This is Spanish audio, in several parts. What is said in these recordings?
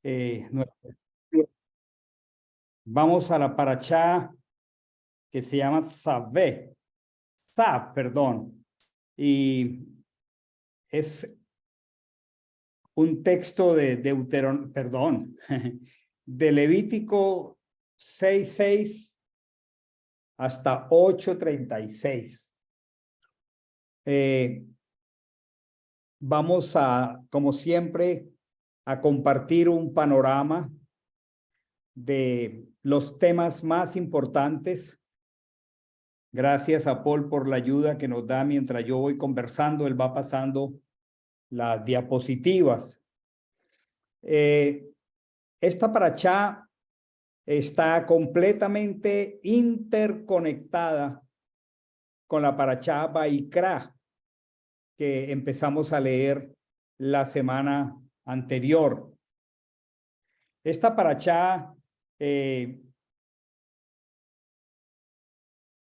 nuestra- Vamos a la parachá que se llama perdón. Y es un texto de de Levítico 6:6 hasta 8:36. Vamos a, como siempre, a compartir un panorama de los temas más importantes. Gracias a Paul por la ayuda que nos da mientras yo voy conversando. Él va pasando las diapositivas. Esta parachá está completamente interconectada con la parachá Vaikra, que empezamos a leer la semana anterior. Esta parachá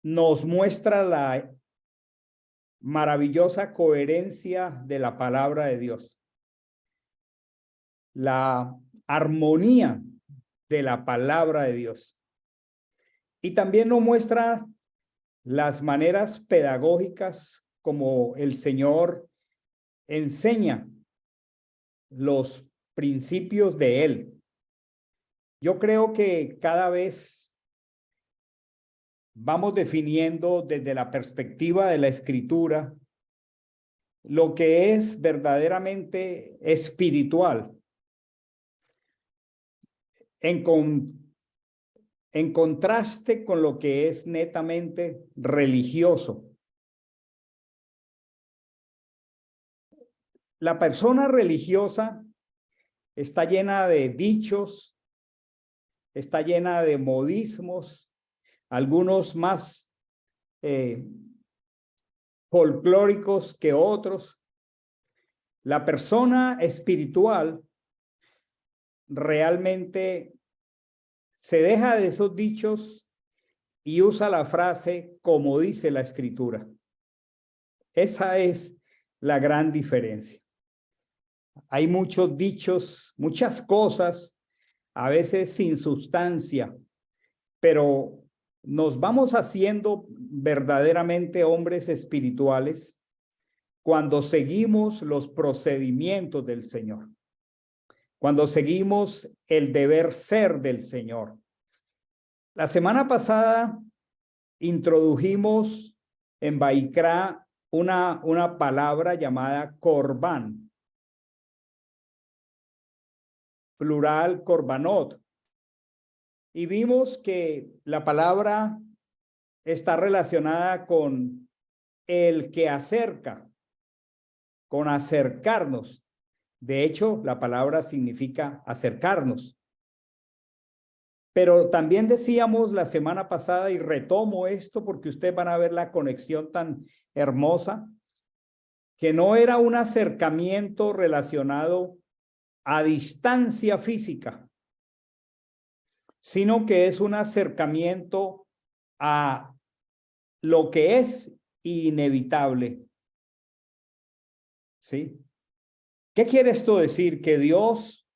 nos muestra la maravillosa coherencia de la palabra de Dios, la armonía de la palabra de Dios. Y también nos muestra las maneras pedagógicas como el Señor enseña los principios de Él. Yo creo que cada vez vamos definiendo desde la perspectiva de la Escritura lo que es verdaderamente espiritual en contraste con lo que es netamente religioso. La persona religiosa está llena de dichos, está llena de modismos, algunos más folclóricos que otros. La persona espiritual realmente se deja de esos dichos y usa la frase como dice la Escritura. Esa es la gran diferencia. Hay muchos dichos, muchas cosas, a veces sin sustancia, pero nos vamos haciendo verdaderamente hombres espirituales cuando seguimos los procedimientos del Señor, cuando seguimos el deber ser del Señor. La semana pasada introdujimos en Vaikra una palabra llamada corbán, plural corbanot, y vimos que la palabra está relacionada con el que acerca, con acercarnos. De hecho, la palabra significa acercarnos. Pero también decíamos la semana pasada, y retomo esto porque ustedes van a ver la conexión tan hermosa, que no era un acercamiento relacionado a distancia física, sino que es un acercamiento a lo que es inevitable. ¿Sí? ¿Qué quiere esto decir? Que Dios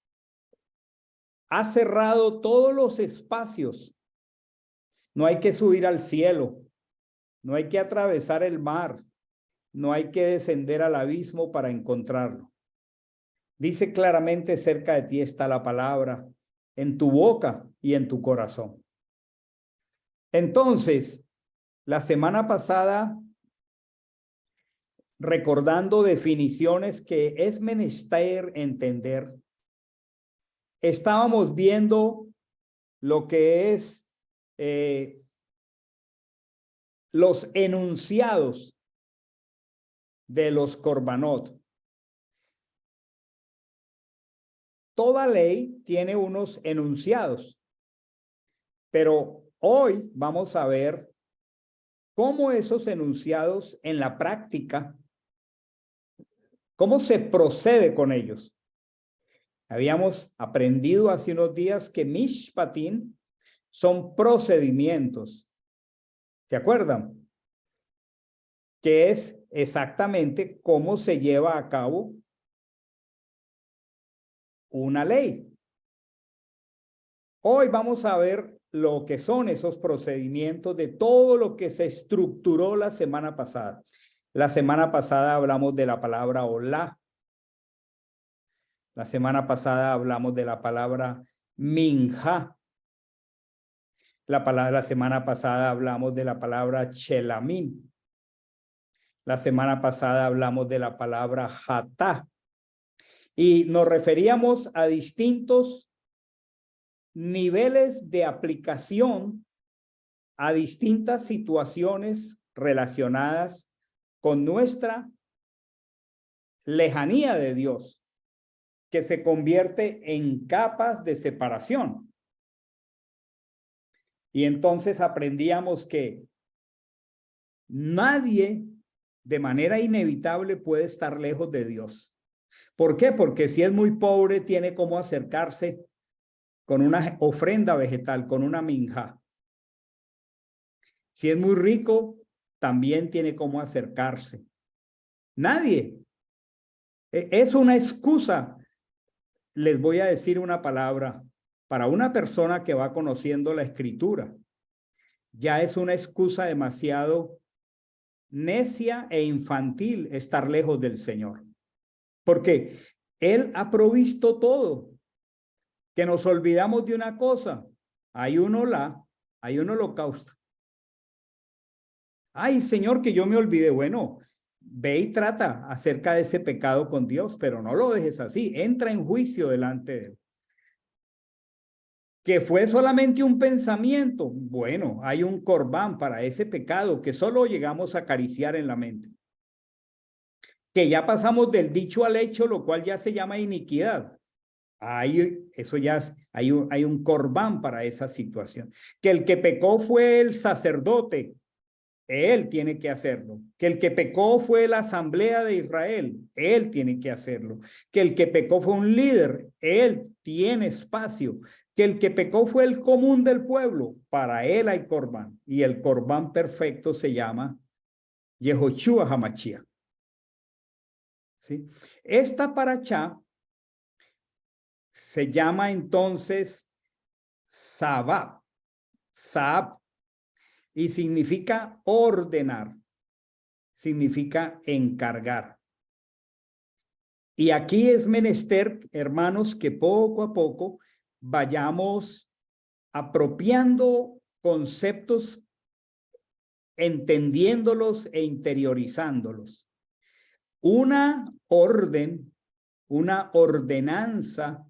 ha cerrado todos los espacios. No hay que subir al cielo, no hay que atravesar el mar, no hay que descender al abismo para encontrarlo. Dice claramente: cerca de ti está la palabra, en tu boca y en tu corazón. Entonces, la semana pasada, recordando definiciones que es menester entender, estábamos viendo lo que es los enunciados de los corbanot. Toda ley tiene unos enunciados, pero hoy vamos a ver cómo esos enunciados en la práctica, cómo se procede con ellos. Habíamos aprendido hace unos días que mishpatim son procedimientos. ¿Se acuerdan? Que es exactamente cómo se lleva a cabo una ley. Hoy vamos a ver lo que son esos procedimientos de todo lo que se estructuró la semana pasada. La semana pasada hablamos de la palabra olá. La semana pasada hablamos de la palabra minja. La semana pasada hablamos de la palabra chelamín. La semana pasada hablamos de la palabra jatá. Y nos referíamos a distintos niveles de aplicación a distintas situaciones relacionadas con nuestra lejanía de Dios, que se convierte en capas de separación. Y entonces aprendíamos que nadie de manera inevitable puede estar lejos de Dios. ¿Por qué? Porque si es muy pobre, tiene cómo acercarse con una ofrenda vegetal, con una minja. Si es muy rico, también tiene cómo acercarse. Nadie. Es una excusa. Les voy a decir una palabra. Para una persona que va conociendo la escritura, ya es una excusa demasiado necia e infantil estar lejos del Señor. Porque Él ha provisto todo. Que nos olvidamos de una cosa. Hay un holocausto. Ay, Señor, que yo me olvidé. Bueno, ve y trata acerca de ese pecado con Dios, pero no lo dejes así. Entra en juicio delante de Él. Que fue solamente un pensamiento. Bueno, hay un corbán para ese pecado que solo llegamos a acariciar en la mente. Que ya pasamos del dicho al hecho, lo cual ya se llama iniquidad. Eso ya hay un corbán para esa situación. Que el que pecó fue el sacerdote, él tiene que hacerlo. Que el que pecó fue la asamblea de Israel, él tiene que hacerlo. Que el que pecó fue un líder, él tiene espacio. Que el que pecó fue el común del pueblo, para él hay corbán. Y el corbán perfecto se llama Yehoshua Hamashiach. ¿Sí? Esta parachá se llama entonces Sabab, y significa ordenar, significa encargar. Y aquí es menester, hermanos, que poco a poco vayamos apropiando conceptos, entendiéndolos e interiorizándolos. Una orden, una ordenanza,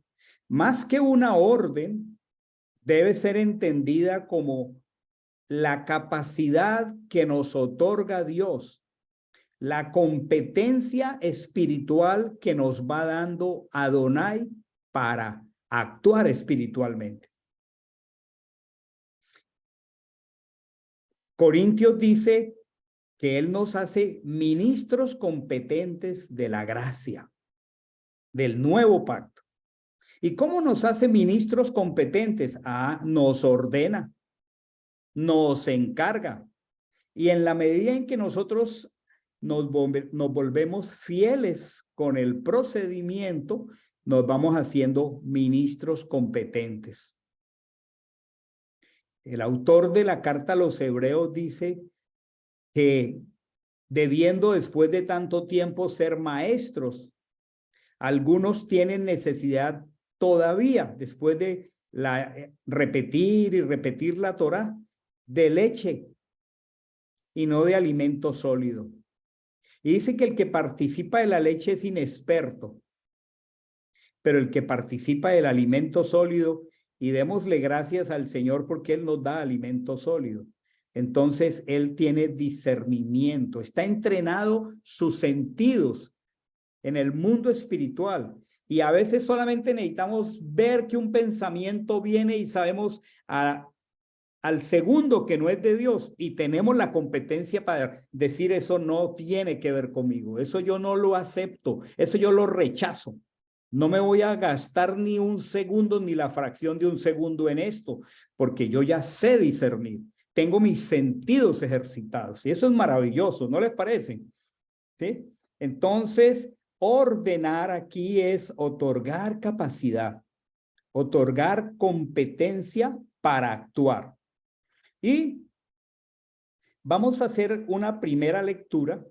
más que una orden, debe ser entendida como la capacidad que nos otorga Dios, la competencia espiritual que nos va dando Adonai para actuar espiritualmente. Corintios dice que Él nos hace ministros competentes de la gracia, del nuevo pacto. ¿Y cómo nos hace ministros competentes? Nos ordena, nos encarga. Y en la medida en que nosotros nos volvemos fieles con el procedimiento, nos vamos haciendo ministros competentes. El autor de la carta a los Hebreos dice que debiendo después de tanto tiempo ser maestros, algunos tienen necesidad todavía, después de repetir y repetir la Torá, de leche y no de alimento sólido. Y dice que el que participa de la leche es inexperto, pero el que participa del alimento sólido, y démosle gracias al Señor porque Él nos da alimento sólido. Entonces, Él tiene discernimiento, está entrenado sus sentidos en el mundo espiritual. Y a veces solamente necesitamos ver que un pensamiento viene y sabemos al segundo que no es de Dios, y tenemos la competencia para decir eso no tiene que ver conmigo, eso yo no lo acepto, eso yo lo rechazo. No me voy a gastar ni un segundo ni la fracción de un segundo en esto, porque yo ya sé discernir, tengo mis sentidos ejercitados y eso es maravilloso, ¿no les parece? ¿Sí? Entonces, ordenar aquí es otorgar capacidad, otorgar competencia para actuar. Y vamos a hacer una primera lectura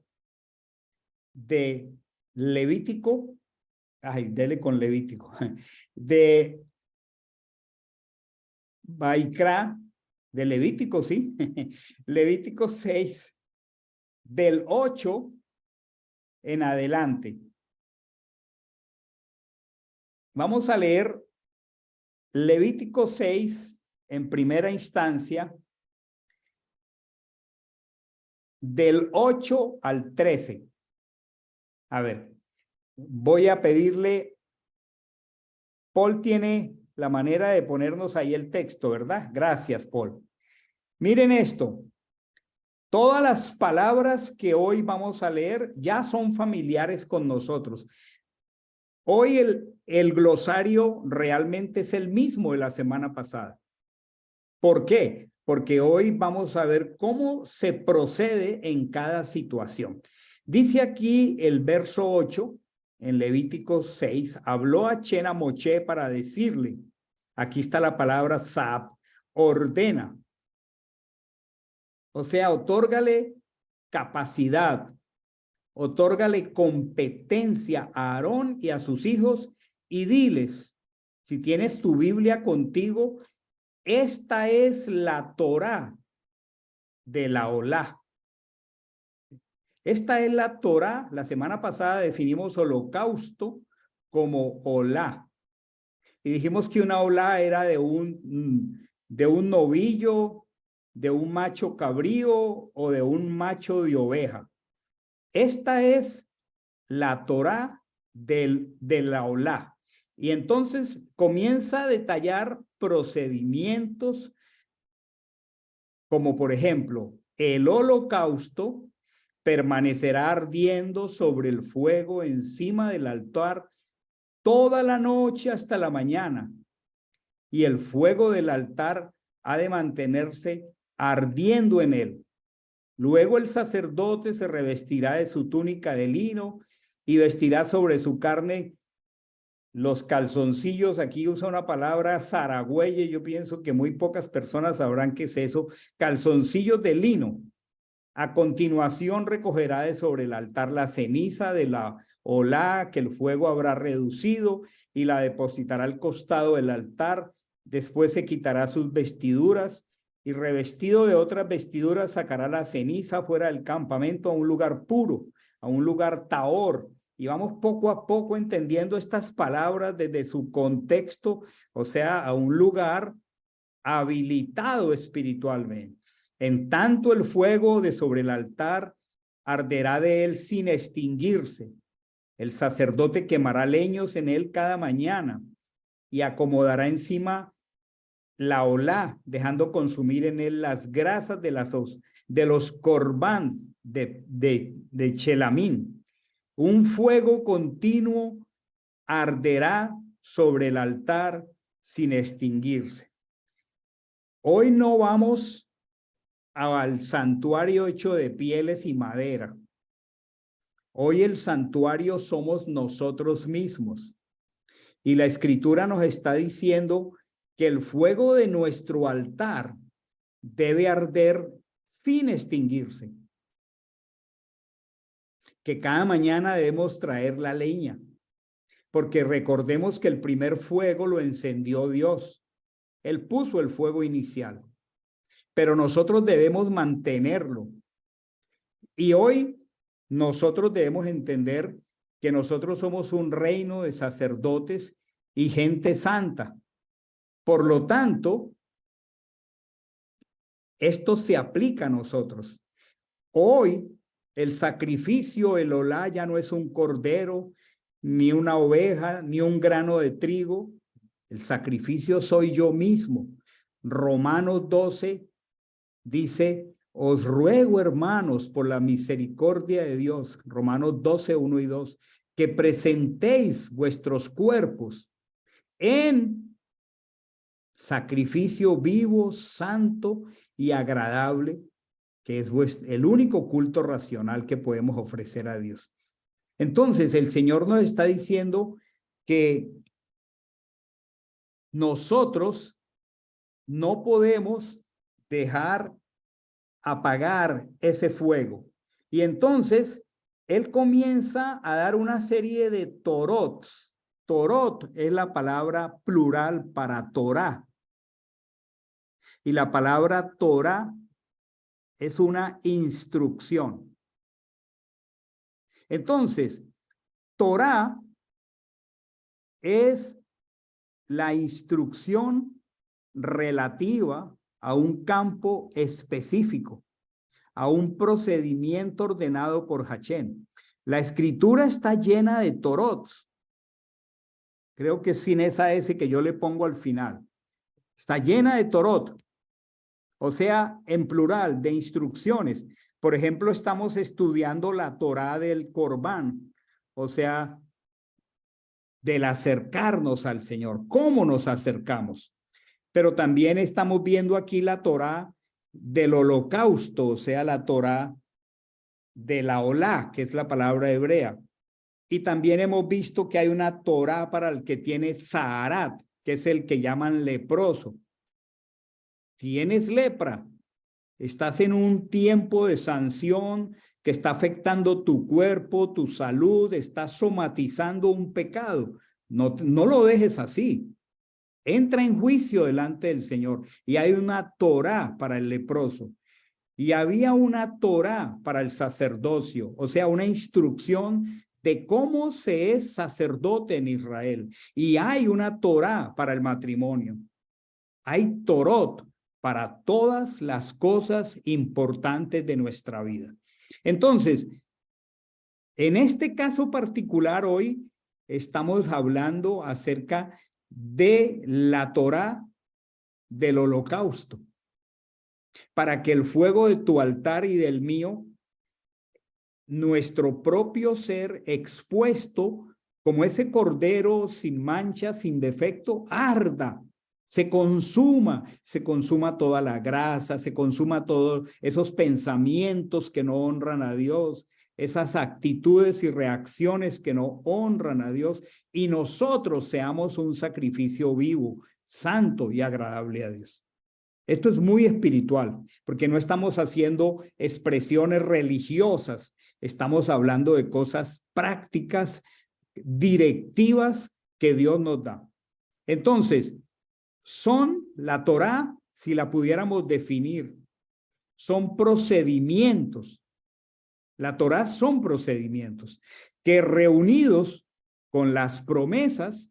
de Levítico, dele con Levítico, de Baikra, de Levítico, sí, Levítico 6, del 8 en adelante. Vamos a leer Levítico 6 en primera instancia, del 8 al 13. A ver, voy a pedirle, Paul tiene la manera de ponernos ahí el texto, ¿verdad? Gracias, Paul. Miren esto. Todas las palabras que hoy vamos a leer ya son familiares con nosotros. Hoy el glosario realmente es el mismo de la semana pasada. ¿Por qué? Porque hoy vamos a ver cómo se procede en cada situación. Dice aquí el verso 8, en Levítico 6, habló a Chen a Moche para decirle, aquí está la palabra Sab, ordena. O sea, otórgale capacidad, otórgale competencia a Aarón y a sus hijos y diles, si tienes tu Biblia contigo, esta es la Torá de la Olá. Esta es la Torá. La semana pasada definimos holocausto como Olá. Y dijimos que una Olá era de un novillo, de un macho cabrío o de un macho de oveja. Esta es la Torá de la Olá. Y entonces comienza a detallar procedimientos como por ejemplo, el holocausto permanecerá ardiendo sobre el fuego encima del altar toda la noche hasta la mañana, y el fuego del altar ha de mantenerse ardiendo en él. Luego el sacerdote se revestirá de su túnica de lino y vestirá sobre su carne los calzoncillos. Aquí usa una palabra zaragüeye, yo pienso que muy pocas personas sabrán qué es eso, calzoncillos de lino. A continuación recogerá de sobre el altar la ceniza de la olá que el fuego habrá reducido y la depositará al costado del altar. Después se quitará sus vestiduras y revestido de otras vestiduras sacará la ceniza fuera del campamento a un lugar puro, a un lugar taor. Y vamos poco a poco entendiendo estas palabras desde su contexto, o sea, a un lugar habilitado espiritualmente. En tanto el fuego de sobre el altar arderá de él sin extinguirse. El sacerdote quemará leños en él cada mañana y acomodará encima la olá, dejando consumir en él las grasas de los corbán de chelamín. Un fuego continuo arderá sobre el altar sin extinguirse. Hoy no vamos al santuario hecho de pieles y madera. Hoy el santuario somos nosotros mismos. Y la escritura nos está diciendo que el fuego de nuestro altar debe arder sin extinguirse. Que cada mañana debemos traer la leña, porque recordemos que el primer fuego lo encendió Dios. Él puso el fuego inicial, pero nosotros debemos mantenerlo. Y hoy nosotros debemos entender que nosotros somos un reino de sacerdotes y gente santa. Por lo tanto, esto se aplica a nosotros. Hoy el sacrificio, el olá, ya no es un cordero, ni una oveja, ni un grano de trigo. El sacrificio soy yo mismo. Romanos 12 dice, os ruego, hermanos, por la misericordia de Dios, Romanos 12, 1 y 2, que presentéis vuestros cuerpos en sacrificio vivo, santo y agradable, que es el único culto racional que podemos ofrecer a Dios. Entonces, el Señor nos está diciendo que nosotros no podemos dejar apagar ese fuego. Y entonces él comienza a dar una serie de torot. Torot es la palabra plural para Torá. Y la palabra Torá es una instrucción. Entonces, Torá es la instrucción relativa a un campo específico, a un procedimiento ordenado por Hachén. La escritura está llena de torot. Creo que sin esa S que yo le pongo al final. Está llena de torot. O sea, en plural, de instrucciones. Por ejemplo, estamos estudiando la Torá del Corbán. O sea, del acercarnos al Señor. ¿Cómo nos acercamos? Pero también estamos viendo aquí la Torá del holocausto, o sea, la Torá de la Olá, que es la palabra hebrea. Y también hemos visto que hay una Torá para el que tiene Zaharat, que es el que llaman leproso. Tienes lepra, estás en un tiempo de sanción que está afectando tu cuerpo, tu salud, estás somatizando un pecado. No lo dejes así. Entra en juicio delante del Señor. Y hay una Torá para el leproso. Y había una Torá para el sacerdocio, o sea, una instrucción de cómo se es sacerdote en Israel. Y hay una Torá para el matrimonio. Hay Torot para todas las cosas importantes de nuestra vida. Entonces, en este caso particular hoy estamos hablando acerca de la Torá del holocausto, para que el fuego de tu altar y del mío, nuestro propio ser expuesto como ese cordero sin mancha, sin defecto, arda, se consuma toda la grasa, se consuma todos esos pensamientos que no honran a Dios, esas actitudes y reacciones que no honran a Dios, y nosotros seamos un sacrificio vivo, santo y agradable a Dios. Esto es muy espiritual, porque no estamos haciendo expresiones religiosas, estamos hablando de cosas prácticas, directivas que Dios nos da. Entonces, son la Torá, si la pudiéramos definir, son procedimientos. La Torá son procedimientos que reunidos con las promesas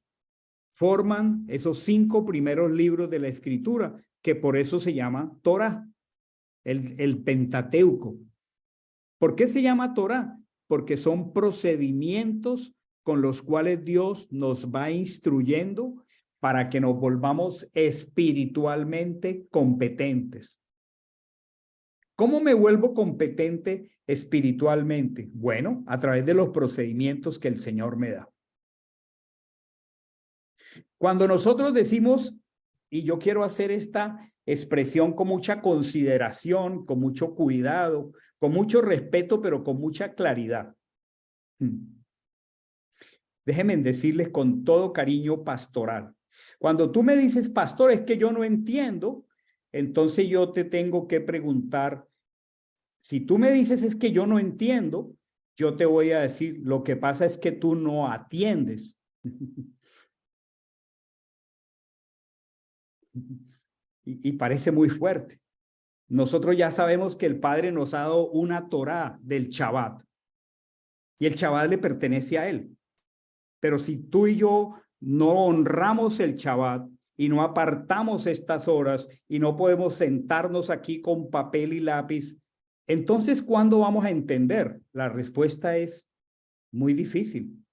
forman esos 5 primeros libros de la Escritura, que por eso se llama Torá, el Pentateuco. ¿Por qué se llama Torá? Porque son procedimientos con los cuales Dios nos va instruyendo para que nos volvamos espiritualmente competentes. ¿Cómo me vuelvo competente espiritualmente? Bueno, a través de los procedimientos que el Señor me da. Cuando nosotros decimos, y yo quiero hacer esta expresión con mucha consideración, con mucho cuidado, con mucho respeto, pero con mucha claridad. Déjenme decirles con todo cariño pastoral. Cuando tú me dices, pastor, es que yo no entiendo, entonces yo te tengo que preguntar, si tú me dices es que yo no entiendo, yo te voy a decir, lo que pasa es que tú no atiendes. Y parece muy fuerte. Nosotros ya sabemos que el Padre nos ha dado una Torá del Shabbat. Y el Shabbat le pertenece a Él. Pero si tú y yo no honramos el Shabbat y no apartamos estas horas y no podemos sentarnos aquí con papel y lápiz, entonces, ¿cuándo vamos a entender? La respuesta es muy difícil.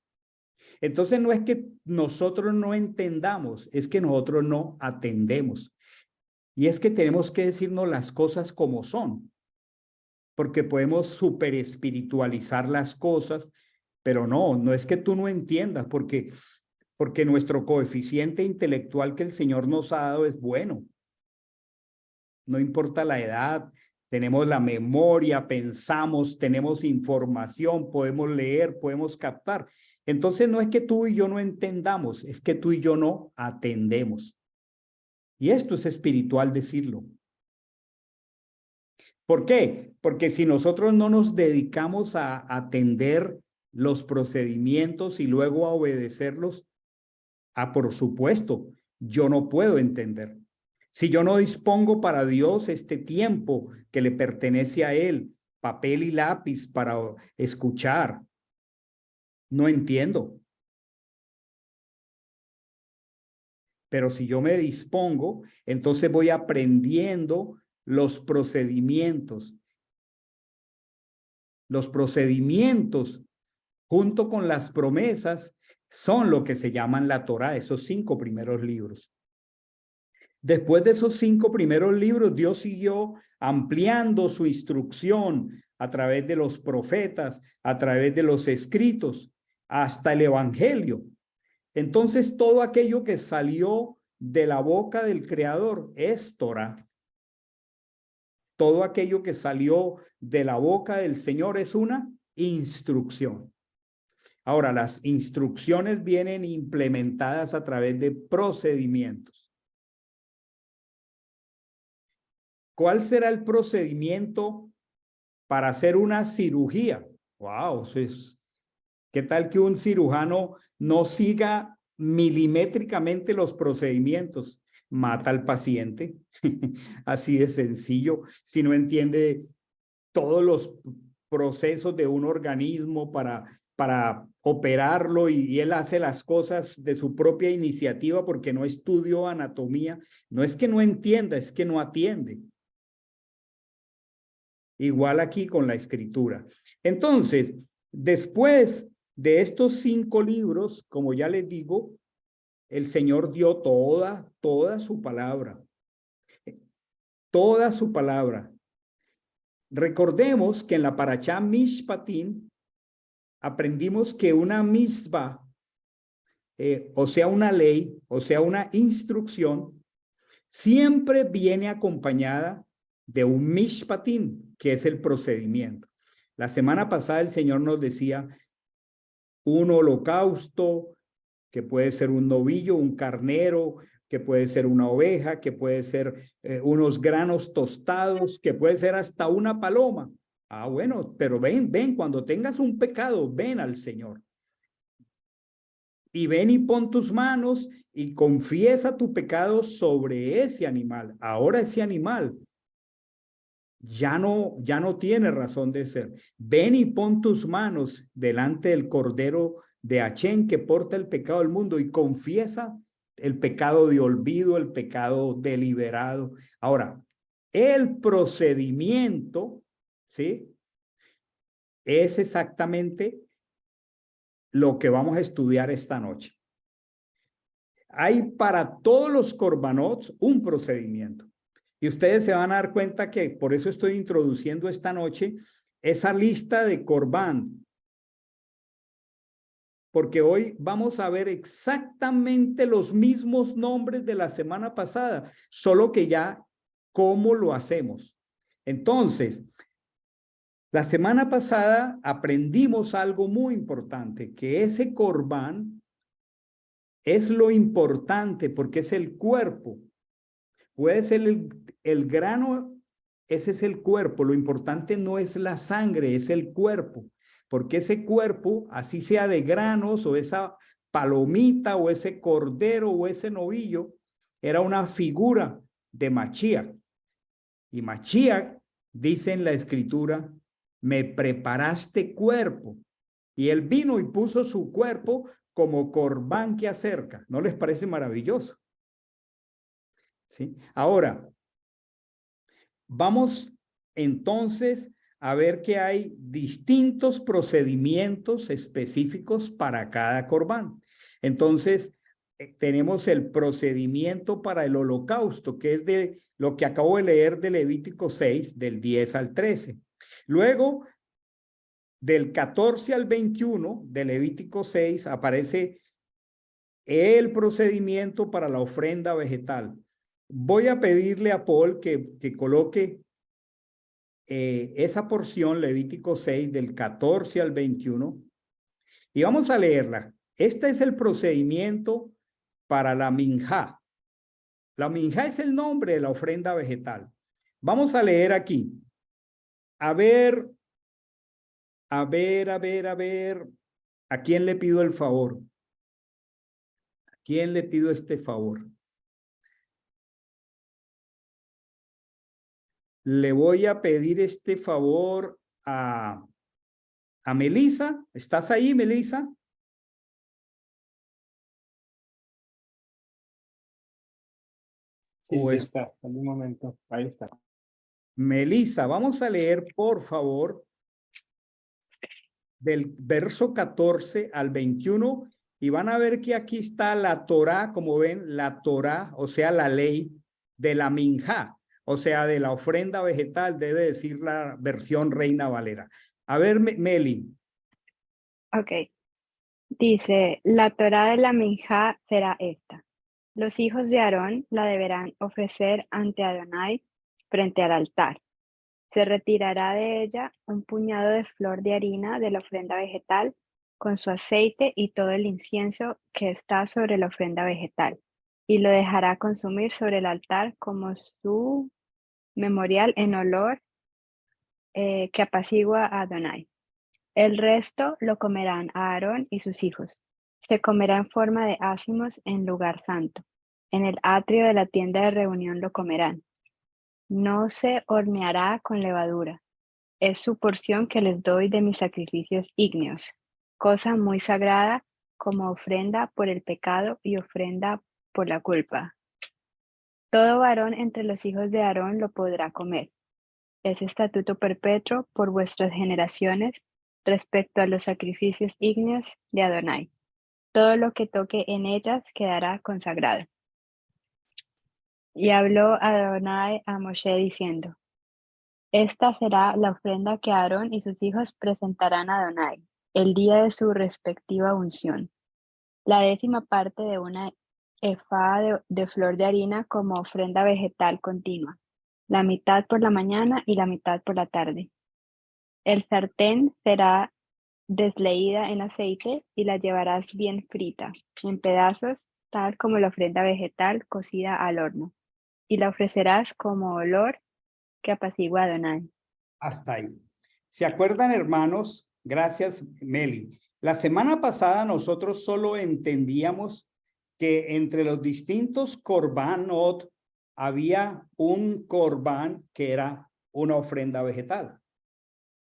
Entonces, no es que nosotros no entendamos, es que nosotros no atendemos. Y es que tenemos que decirnos las cosas como son, porque podemos super espiritualizar las cosas, pero no es que tú no entiendas, porque nuestro coeficiente intelectual que el Señor nos ha dado es bueno. No importa la edad, tenemos la memoria, pensamos, tenemos información, podemos leer, podemos captar. Entonces no es que tú y yo no entendamos, es que tú y yo no atendemos. Y esto es espiritual decirlo. ¿Por qué? Porque si nosotros no nos dedicamos a atender los procedimientos y luego a obedecerlos, por supuesto, yo no puedo entender. Si yo no dispongo para Dios este tiempo que le pertenece a Él, papel y lápiz para escuchar, no entiendo. Pero si yo me dispongo, entonces voy aprendiendo los procedimientos. Los procedimientos, junto con las promesas, son lo que se llaman la Torá, esos 5 primeros libros. Después de esos 5 primeros libros, Dios siguió ampliando su instrucción a través de los profetas, a través de los escritos, hasta el Evangelio. Entonces, todo aquello que salió de la boca del Creador es Torá. Todo aquello que salió de la boca del Señor es una instrucción. Ahora, las instrucciones vienen implementadas a través de procedimientos. ¿Cuál será el procedimiento para hacer una cirugía? Wow, ¿qué tal que un cirujano no siga milimétricamente los procedimientos? Mata al paciente. Así de sencillo. Si no entiende todos los procesos de un organismo para operarlo y él hace las cosas de su propia iniciativa porque no estudió anatomía, no es que no entienda, es que no atiende. Igual aquí con la escritura. Entonces, después de estos 5 libros, como ya les digo, el Señor dio toda su palabra. Toda su palabra. Recordemos que en la Parashá Mishpatim aprendimos que una misbah, o sea, una ley, o sea, una instrucción, siempre viene acompañada de un mishpatim, que es el procedimiento. La semana pasada el Señor nos decía un holocausto, que puede ser un novillo, un carnero, que puede ser una oveja, que puede ser unos granos tostados, que puede ser hasta una paloma. Bueno, pero ven, cuando tengas un pecado, ven al Señor. Y ven y pon tus manos y confiesa tu pecado sobre ese animal. Ahora ese animal ya no tiene razón de ser. Ven y pon tus manos delante del Cordero de Achén que porta el pecado del mundo y confiesa el pecado de olvido, el pecado deliberado. Ahora, el procedimiento, ¿sí? Es exactamente lo que vamos a estudiar esta noche. Hay para todos los corbanots un procedimiento. Y ustedes se van a dar cuenta que por eso estoy introduciendo esta noche esa lista de corbán. Porque hoy vamos a ver exactamente los mismos nombres de la semana pasada, solo que ya cómo lo hacemos. Entonces, la semana pasada aprendimos algo muy importante, que ese corbán es lo importante porque es el cuerpo. Puede ser el grano, ese es el cuerpo. Lo importante no es la sangre, es el cuerpo. Porque ese cuerpo, así sea de granos o esa palomita o ese cordero o ese novillo, era una figura de Mashiach. Y Mashiach dice en la escritura, me preparaste cuerpo. Y él vino y puso su cuerpo como corbán que acerca. ¿No les parece maravilloso? ¿Sí? Ahora, vamos entonces a ver que hay distintos procedimientos específicos para cada corbán. Entonces, tenemos el procedimiento para el holocausto, que es de lo que acabo de leer de Levítico 6, del 10 al 13. Luego, del 14 al 21 de Levítico 6, aparece el procedimiento para la ofrenda vegetal. Voy a pedirle a Paul que coloque esa porción, Levítico 6, del 14 al 21, y vamos a leerla. Este es el procedimiento para la minjá, La minjá es el nombre de la ofrenda vegetal. Vamos a leer aquí. A ver, a ver, a ver, a ver. ¿A quién le pido el favor? ¿A quién le pido este favor? Le voy a pedir este favor a Melissa. ¿Estás ahí, Melissa? Sí, sí está. En un momento. Ahí está. Melissa, vamos a leer, por favor, del verso 14 al 21 y van a ver que aquí está la Torá, como ven, la Torá, o sea, la ley de la minjá, o sea, de la ofrenda vegetal, debe decir la versión Reina Valera. A ver, Meli. Ok. Dice, la Torá de la minjá será esta. Los hijos de Aarón la deberán ofrecer ante Adonai frente al altar. Se retirará de ella un puñado de flor de harina de la ofrenda vegetal con su aceite y todo el incienso que está sobre la ofrenda vegetal, y lo dejará consumir sobre el altar como su memorial en olor que apacigua a Adonai. El resto lo comerán Aarón y sus hijos. Se comerá en forma de ácimos en lugar santo. En el atrio de la tienda de reunión lo comerán. No se horneará con levadura. Es su porción que les doy de mis sacrificios ígneos, cosa muy sagrada como ofrenda por el pecado y ofrenda por la culpa. Todo varón entre los hijos de Aarón lo podrá comer. Es estatuto perpetuo por vuestras generaciones respecto a los sacrificios ígneos de Adonai. Todo lo que toque en ellas quedará consagrado. Y habló Adonai a Moshe diciendo, esta será la ofrenda que Aarón y sus hijos presentarán a Adonai el día de su respectiva unción. La 10ª parte de una efá de flor de harina como ofrenda vegetal continua, la mitad por la mañana y la mitad por la tarde. El sartén será desleída en aceite y la llevarás bien frita, en pedazos, tal como la ofrenda vegetal cocida al horno, y la ofrecerás como olor que apacigua a Adonai. Hasta ahí. ¿Se acuerdan, hermanos? Gracias, Meli. La semana pasada nosotros solo entendíamos que entre los distintos korbanot había un korban que era una ofrenda vegetal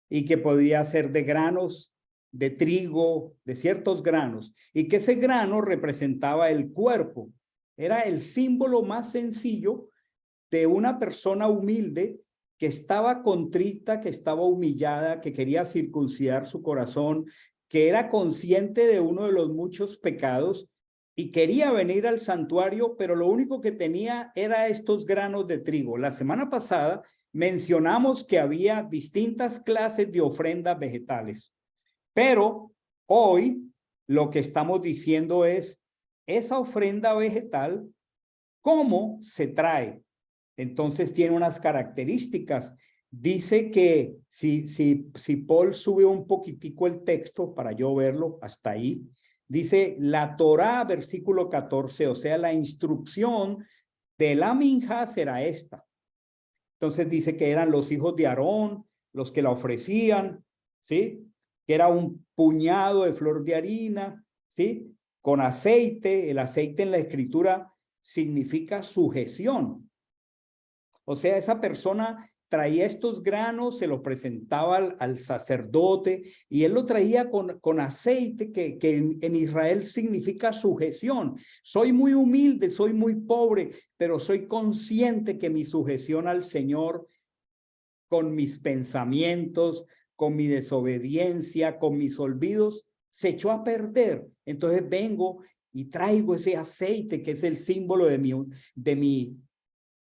y que podría ser de granos, de trigo, de ciertos granos, y que ese grano representaba el cuerpo. Era el símbolo más sencillo de una persona humilde que estaba contrita, que estaba humillada, que quería circuncidar su corazón, que era consciente de uno de los muchos pecados y quería venir al santuario, pero lo único que tenía era estos granos de trigo. La semana pasada mencionamos que había distintas clases de ofrendas vegetales, pero hoy lo que estamos diciendo es esa ofrenda vegetal, ¿cómo se trae? Entonces tiene unas características. Dice que si Paul sube un poquitico el texto para yo verlo hasta ahí, dice la Torá, versículo 14, o sea, la instrucción de la minjá será esta. Entonces dice que eran los hijos de Aarón los que la ofrecían, ¿sí? Que era un puñado de flor de harina, ¿sí? Con aceite. El aceite en la escritura significa sujeción. O sea, esa persona traía estos granos, se los presentaba al sacerdote y él lo traía con aceite que en Israel significa sujeción. Soy muy humilde, soy muy pobre, pero soy consciente que mi sujeción al Señor con mis pensamientos, con mi desobediencia, con mis olvidos, se echó a perder. Entonces vengo y traigo ese aceite que es el símbolo de mi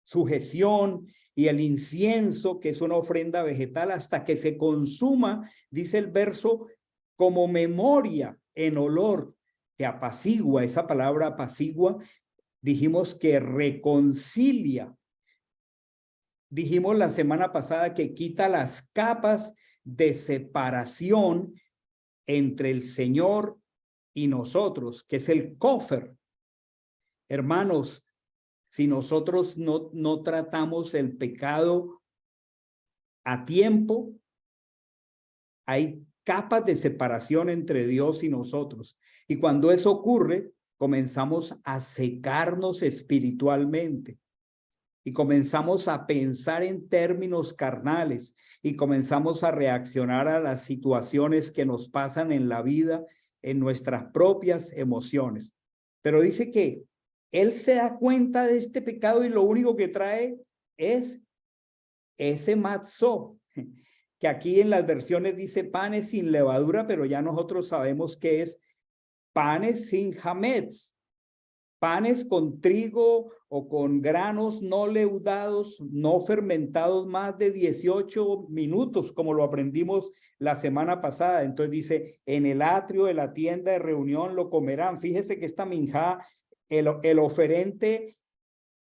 sujeción, y el incienso, que es una ofrenda vegetal, hasta que se consuma, dice el verso, como memoria en olor que apacigua. Esa palabra apacigua, dijimos que reconcilia. Dijimos la semana pasada que quita las capas de separación entre el Señor y nosotros, que es el cofer. Hermanos, si nosotros no tratamos el pecado a tiempo, hay capas de separación entre Dios y nosotros. Y cuando eso ocurre, comenzamos a secarnos espiritualmente. Y comenzamos a pensar en términos carnales y comenzamos a reaccionar a las situaciones que nos pasan en la vida, en nuestras propias emociones. Pero dice que él se da cuenta de este pecado y lo único que trae es ese matzó, que aquí en las versiones dice panes sin levadura, pero ya nosotros sabemos que es panes sin hametz. Panes con trigo o con granos no leudados, no fermentados más de 18 minutos, como lo aprendimos la semana pasada. Entonces dice, en el atrio de la tienda de reunión lo comerán. Fíjese que esta minjá, el oferente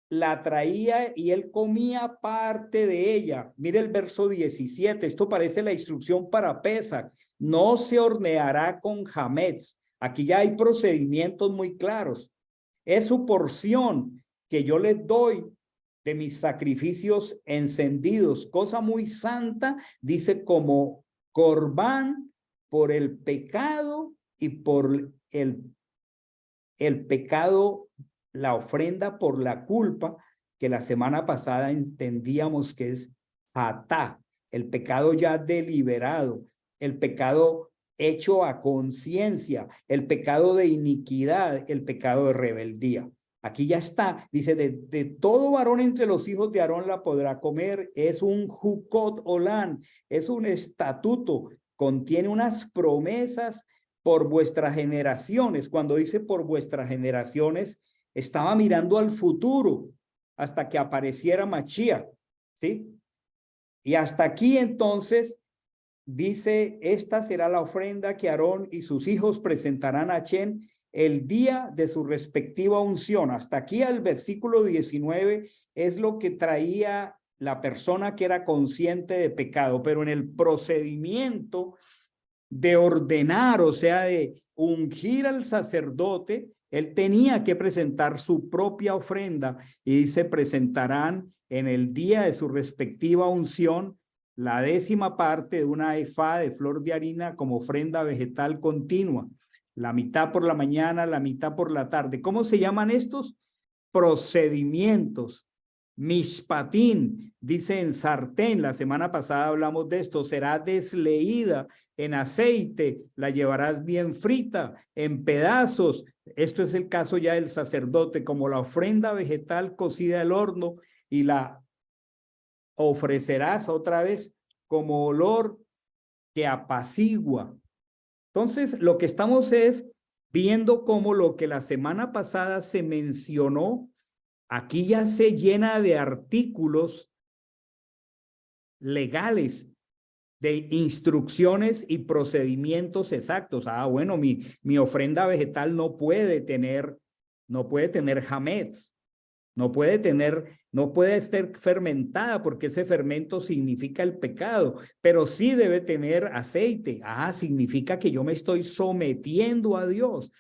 la traía y él comía parte de ella. Mire el verso 17, esto parece la instrucción para Pesach. No se horneará con hametz. Aquí ya hay procedimientos muy claros. Es su porción que yo les doy de mis sacrificios encendidos, cosa muy santa, dice, como corbán por el pecado y por el pecado, la ofrenda por la culpa, que la semana pasada entendíamos que es hatá, el pecado ya deliberado, el pecado hecho a conciencia, el pecado de iniquidad, el pecado de rebeldía. Aquí ya está, dice, de todo varón entre los hijos de Aarón la podrá comer, es un jukot olán, es un estatuto, contiene unas promesas por vuestras generaciones. Cuando dice por vuestras generaciones, estaba mirando al futuro hasta que apareciera Mashiach, ¿sí? Y hasta aquí entonces dice, esta será la ofrenda que Aarón y sus hijos presentarán a Hashem el día de su respectiva unción. Hasta aquí al versículo 19 es lo que traía la persona que era consciente de pecado, pero en el procedimiento de ordenar, o sea, de ungir al sacerdote, él tenía que presentar su propia ofrenda y se presentarán en el día de su respectiva unción la 10ª parte de una efá de flor de harina como ofrenda vegetal continua, la mitad por la mañana, la mitad por la tarde. ¿Cómo se llaman estos? Procedimientos. Mishpatín, dice en sartén, la semana pasada hablamos de esto, será desleída en aceite, la llevarás bien frita, en pedazos. Esto es el caso ya del sacerdote, como la ofrenda vegetal cocida al horno, y la ofrecerás otra vez como olor que apacigua. Entonces, lo que estamos es viendo cómo lo que la semana pasada se mencionó, aquí ya se llena de artículos legales, de instrucciones y procedimientos exactos. Ah, bueno, mi ofrenda vegetal no puede tener hametz, no puede estar fermentada porque ese fermento significa el pecado, pero sí debe tener aceite. Ah, significa que yo me estoy sometiendo a Dios.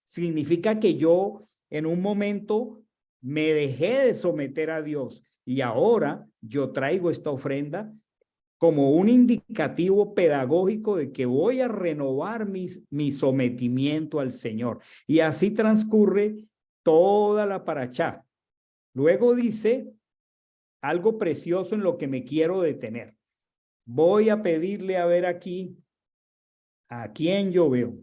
Significa que yo en un momento me dejé de someter a Dios y ahora yo traigo esta ofrenda como un indicativo pedagógico de que voy a renovar mi sometimiento al Señor. Y así transcurre toda la parashá. Luego dice algo precioso en lo que me quiero detener. Voy a pedirle a ver aquí a quién yo veo.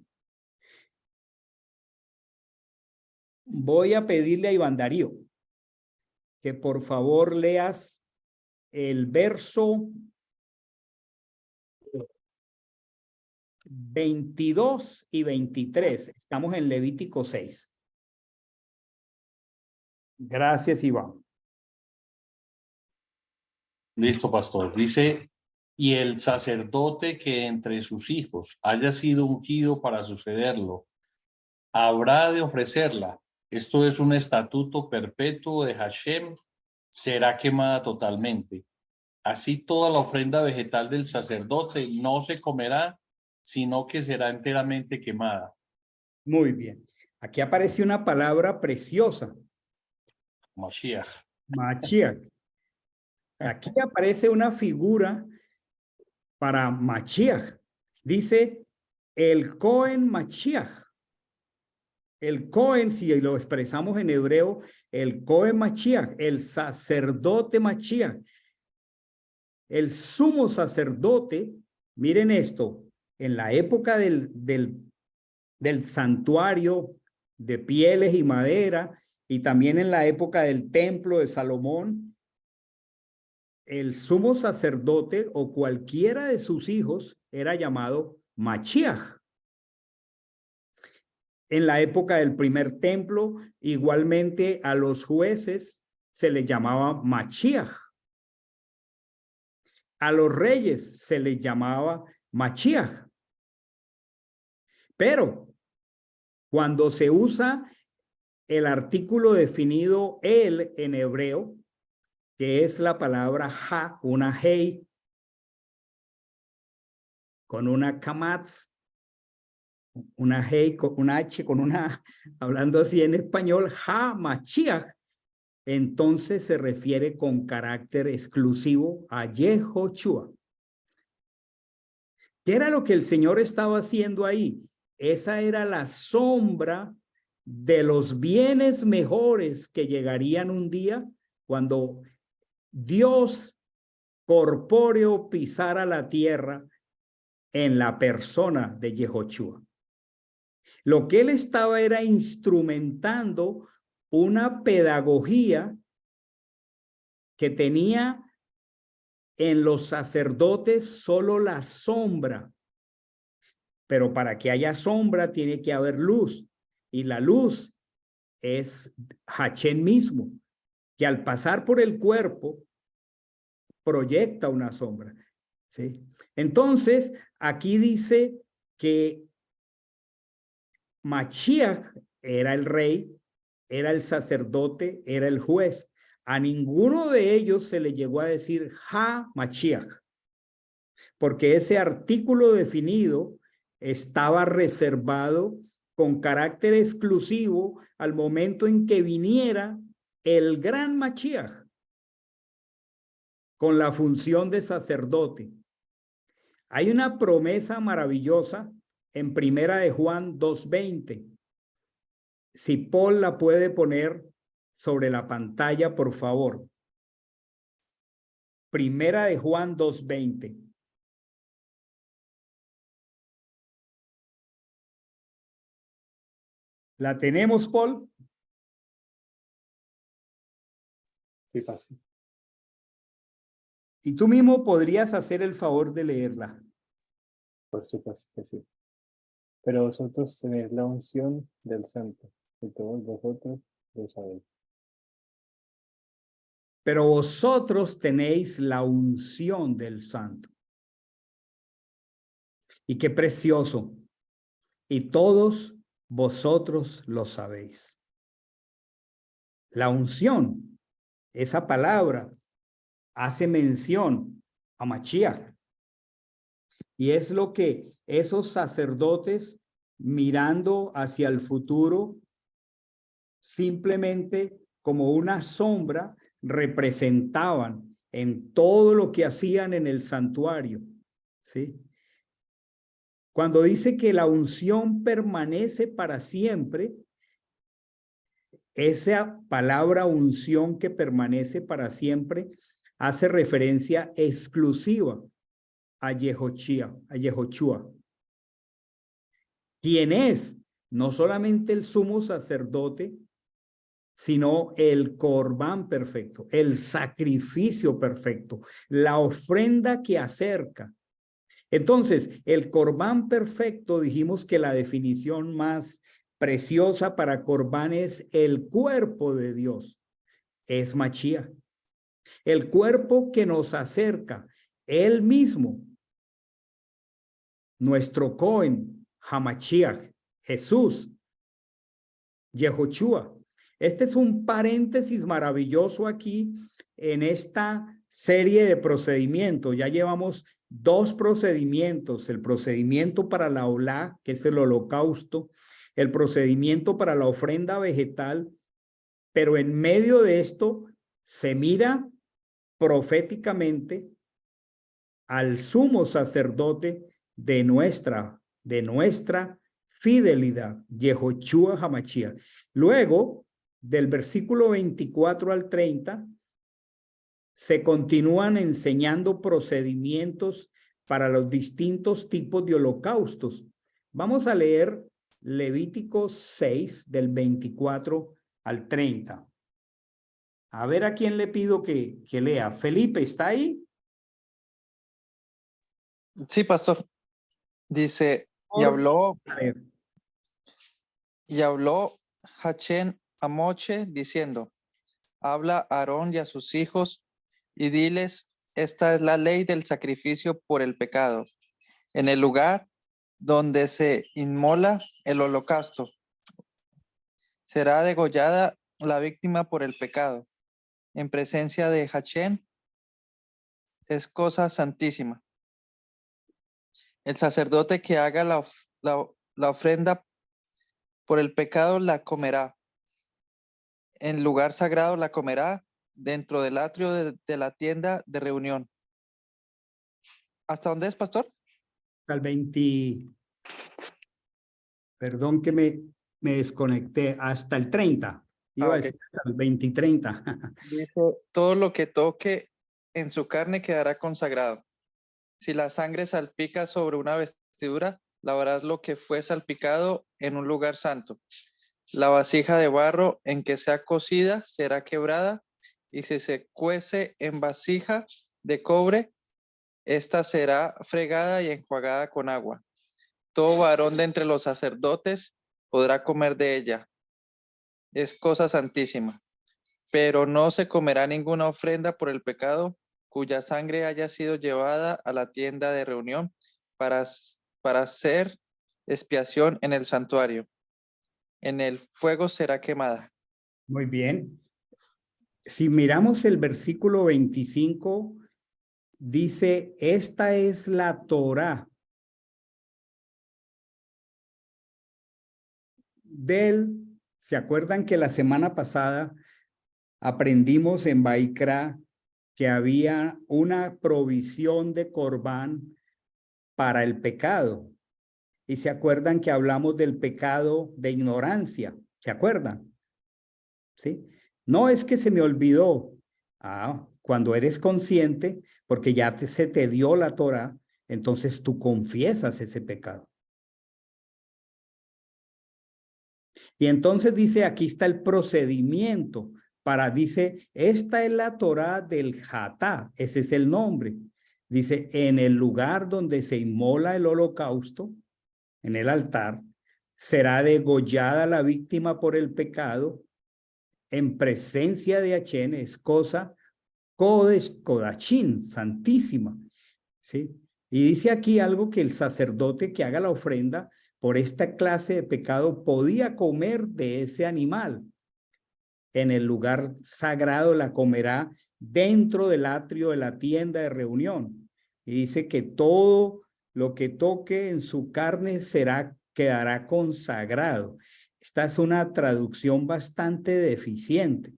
Voy a pedirle a Iván Darío que por favor leas el verso 22 y 23. Estamos en Levítico 6. Gracias, Iván. Listo, pastor. Dice, y el sacerdote que entre sus hijos haya sido ungido para sucederlo, habrá de ofrecerla. Esto es un estatuto perpetuo de Hashem, será quemada totalmente. Así toda la ofrenda vegetal del sacerdote no se comerá, sino que será enteramente quemada. Muy bien. Aquí aparece una palabra preciosa. Mashiach. Mashiach. Aquí aparece una figura para Mashiach. Dice el Cohen Mashiach. El Cohen, si lo expresamos en hebreo, el Cohen Mashiach, el sacerdote Mashiach, el sumo sacerdote. Miren esto, en la época del santuario de pieles y madera, y también en la época del templo de Salomón, el sumo sacerdote o cualquiera de sus hijos era llamado Mashiach. En la época del primer templo, igualmente a los jueces se les llamaba Mashiach. A los reyes se les llamaba Mashiach. Pero cuando se usa el artículo definido el en hebreo, que es la palabra ha, una hei, con una kamatz, una hei, con una h, con una, hablando así en español, ha Mashiach, entonces se refiere con carácter exclusivo a Yehoshua. ¿Qué era lo que el Señor estaba haciendo ahí? Esa era la sombra de los bienes mejores que llegarían un día cuando Dios corpóreo pisara la tierra en la persona de Yehoshua. Lo que él estaba era instrumentando una pedagogía que tenía en los sacerdotes solo la sombra. Pero para que haya sombra tiene que haber luz. Y la luz es Hachén mismo, que al pasar por el cuerpo proyecta una sombra. ¿Sí? Entonces, aquí dice que Mashiach era el rey, era el sacerdote, era el juez. A ninguno de ellos se le llegó a decir Ha Mashiach, porque ese artículo definido estaba reservado con carácter exclusivo al momento en que viniera el gran Mashiach con la función de sacerdote. Hay una promesa maravillosa en Primera de Juan 2:20. Si Paul la puede poner sobre la pantalla, por favor. Primera de Juan 2:20. ¿La tenemos, Paul? Sí, pasa. Y tú mismo podrías hacer el favor de leerla. Por supuesto que sí. Pero vosotros tenéis la unción del Santo, y todos vosotros lo sabéis. Pero vosotros tenéis la unción del Santo. Y qué precioso. Y todos vosotros lo sabéis. La unción, esa palabra, hace mención a Mashiach. Y es lo que esos sacerdotes, mirando hacia el futuro, simplemente como una sombra, representaban en todo lo que hacían en el santuario. ¿Sí? Cuando dice que la unción permanece para siempre, esa palabra unción que permanece para siempre hace referencia exclusiva a Yehoshua, quien es no solamente el sumo sacerdote, sino el corbán perfecto, el sacrificio perfecto, la ofrenda que acerca. Entonces, el corbán perfecto, dijimos que la definición más preciosa para corbán es el cuerpo de Dios, es Mashiach. El cuerpo que nos acerca, él mismo, nuestro Cohen, Hamashiach, Jesús, Yehoshua. Este es un paréntesis maravilloso aquí en esta serie de procedimientos. Ya llevamos 2 procedimientos, el procedimiento para la olá, que es el holocausto, el procedimiento para la ofrenda vegetal Pero en medio de esto se mira proféticamente al sumo sacerdote de nuestra fidelidad, Yehoshua HaMashiach. Luego, del versículo 24 al 30, se continúan enseñando procedimientos para los distintos tipos de holocaustos. Vamos a leer Levítico 6, del 24 al 30. A ver a quién le pido que lea. Felipe, ¿está ahí? Sí, pastor. Dice, y A ver. habló Hachén a Moche diciendo, habla a Aarón y a sus hijos y diles, esta es la ley del sacrificio por el pecado. En el lugar donde se inmola el holocausto, será degollada la víctima por el pecado. En presencia de Hachén es cosa santísima. El sacerdote que haga la ofrenda por el pecado la comerá. En lugar sagrado la comerá dentro del atrio de la tienda de reunión. ¿Hasta dónde es, pastor? Al 20. Perdón que me desconecté. Hasta el 30. Iba a Ok. decir hasta el 20 y 30. Dijo, todo lo que toque en su carne quedará consagrado. Si la sangre salpica sobre una vestidura, lavarás lo que fue salpicado en un lugar santo. La vasija de barro en que sea cocida será quebrada, y si se cuece en vasija de cobre, esta será fregada y enjuagada con agua. Todo varón de entre los sacerdotes podrá comer de ella. Es cosa santísima. Pero no se comerá ninguna ofrenda por el pecado cuya sangre haya sido llevada a la tienda de reunión para hacer expiación en el santuario. En el fuego será quemada. Muy bien. Si miramos el versículo 25, dice, esta es la Torá ¿se acuerdan que la semana pasada aprendimos en Baikra que había una provisión de Corbán para el pecado? Y se acuerdan que hablamos del pecado de ignorancia, ¿se acuerdan? ¿Sí? No es que se me olvidó. Cuando eres consciente, porque ya se te dio la Torá, entonces tú confiesas ese pecado. Y entonces dice, aquí está el procedimiento dice, esta es la Torá del Jatá, ese es el nombre. Dice, en el lugar donde se inmola el holocausto, en el altar, será degollada la víctima por el pecado, en presencia de Hachén, es cosa Kodesh Kodachín, santísima. ¿Sí? Y dice aquí algo que el sacerdote que haga la ofrenda por esta clase de pecado podía comer de ese animal. En el lugar sagrado la comerá dentro del atrio de la tienda de reunión. Y dice que todo lo que toque en su carne quedará consagrado. Esta es una traducción bastante deficiente,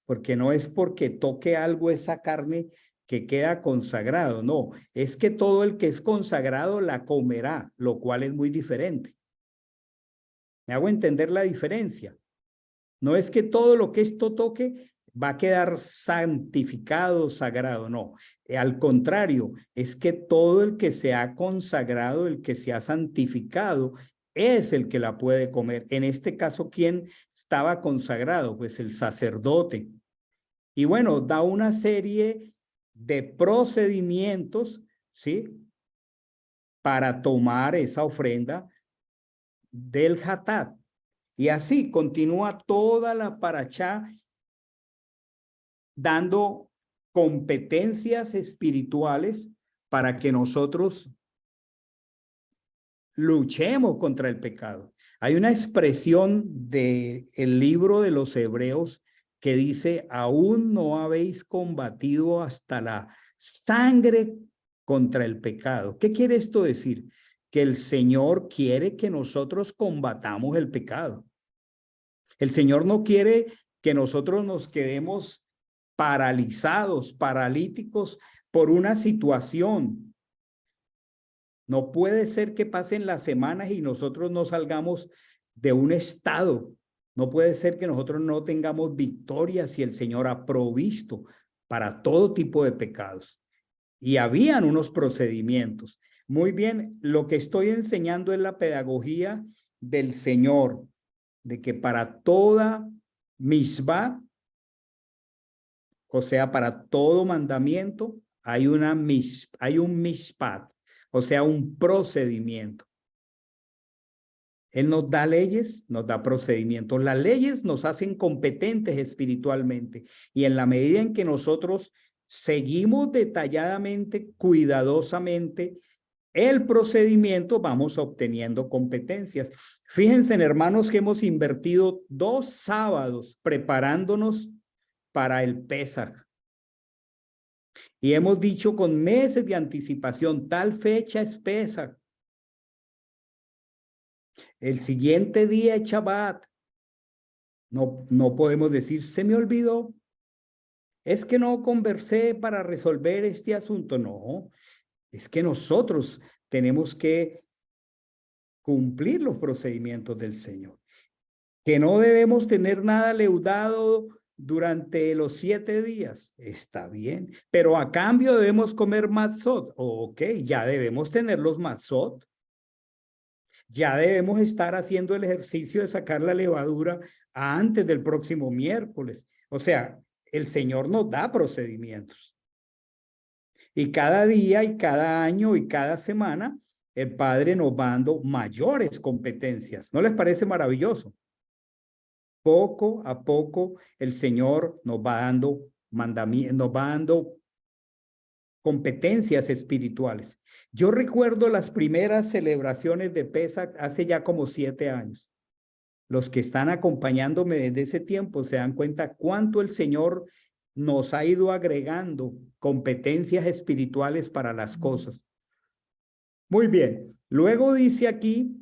porque no es porque toque algo esa carne que queda consagrado, no, es que todo el que es consagrado la comerá, lo cual es muy diferente. ¿Me hago entender la diferencia? No es que todo lo que esto toque va a quedar santificado, sagrado, no. Al contrario, es que todo el que se ha consagrado, el que se ha santificado, es el que la puede comer. En este caso, ¿quién estaba consagrado? Pues el sacerdote. Y bueno, da una serie de procedimientos, ¿sí? Para tomar esa ofrenda del Hatat. Y así continúa toda la parachá dando competencias espirituales para que nosotros luchemos contra el pecado. Hay una expresión del libro de los Hebreos que dice, aún no habéis combatido hasta la sangre contra el pecado. ¿Qué quiere esto decir? Que el Señor quiere que nosotros combatamos el pecado. El Señor no quiere que nosotros nos quedemos paralizados, paralíticos por una situación. No puede ser que pasen las semanas y nosotros no salgamos de un estado. No puede ser que nosotros no tengamos victoria si el Señor ha provisto para todo tipo de pecados. Y habían unos procedimientos. Muy bien, lo que estoy enseñando es la pedagogía del Señor, de que para toda misbah, o sea, para todo mandamiento, hay un mishpat, o sea, un procedimiento. Él nos da leyes, nos da procedimientos. Las leyes nos hacen competentes espiritualmente y en la medida en que nosotros seguimos detalladamente, cuidadosamente el procedimiento, vamos obteniendo competencias. Fíjense, hermanos, que hemos invertido 2 sábados preparándonos para el Pesaj. Y hemos dicho con meses de anticipación, tal fecha es Pesaj. El siguiente día es Shabbat. No podemos decir, se me olvidó. Es que no conversé para resolver este asunto. No, es que nosotros tenemos que cumplir los procedimientos del Señor. Que no debemos tener nada leudado durante los 7 días. Está bien, pero a cambio debemos comer matzot. Ok, ya debemos tener los matzot. Ya debemos estar haciendo el ejercicio de sacar la levadura antes del próximo miércoles. O sea, el Señor nos da procedimientos. Y cada día y cada año y cada semana, el Padre nos va dando mayores competencias. ¿No les parece maravilloso? Poco a poco el Señor nos va dando mandamientos, nos va dando competencias espirituales. Yo recuerdo las primeras celebraciones de Pesaj hace ya como 7 años. Los que están acompañándome desde ese tiempo se dan cuenta cuánto el Señor nos ha ido agregando competencias espirituales para las cosas. Muy bien. Luego dice aquí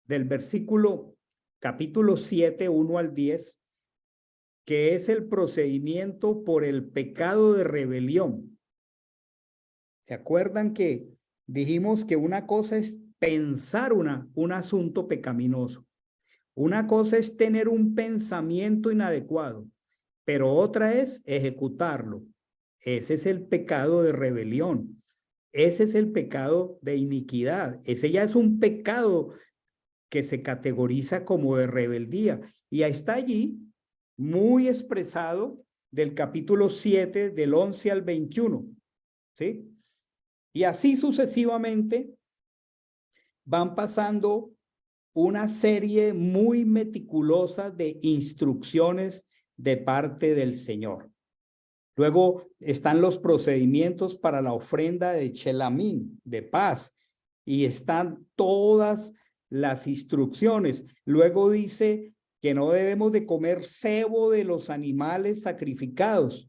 del versículo capítulo 7, 1 al 10, que es el procedimiento por el pecado de rebelión. ¿Se acuerdan que dijimos que una cosa es pensar un asunto pecaminoso? Una cosa es tener un pensamiento inadecuado, pero otra es ejecutarlo. Ese es el pecado de rebelión. Ese es el pecado de iniquidad. Ese ya es un pecado que se categoriza como de rebeldía. Y está allí muy expresado del capítulo 7, del 11 al 21. ¿Sí? Y así sucesivamente van pasando una serie muy meticulosa de instrucciones de parte del Señor. Luego están los procedimientos para la ofrenda de Shelamim, de paz, y están todas las instrucciones. Luego dice que no debemos de comer sebo de los animales sacrificados.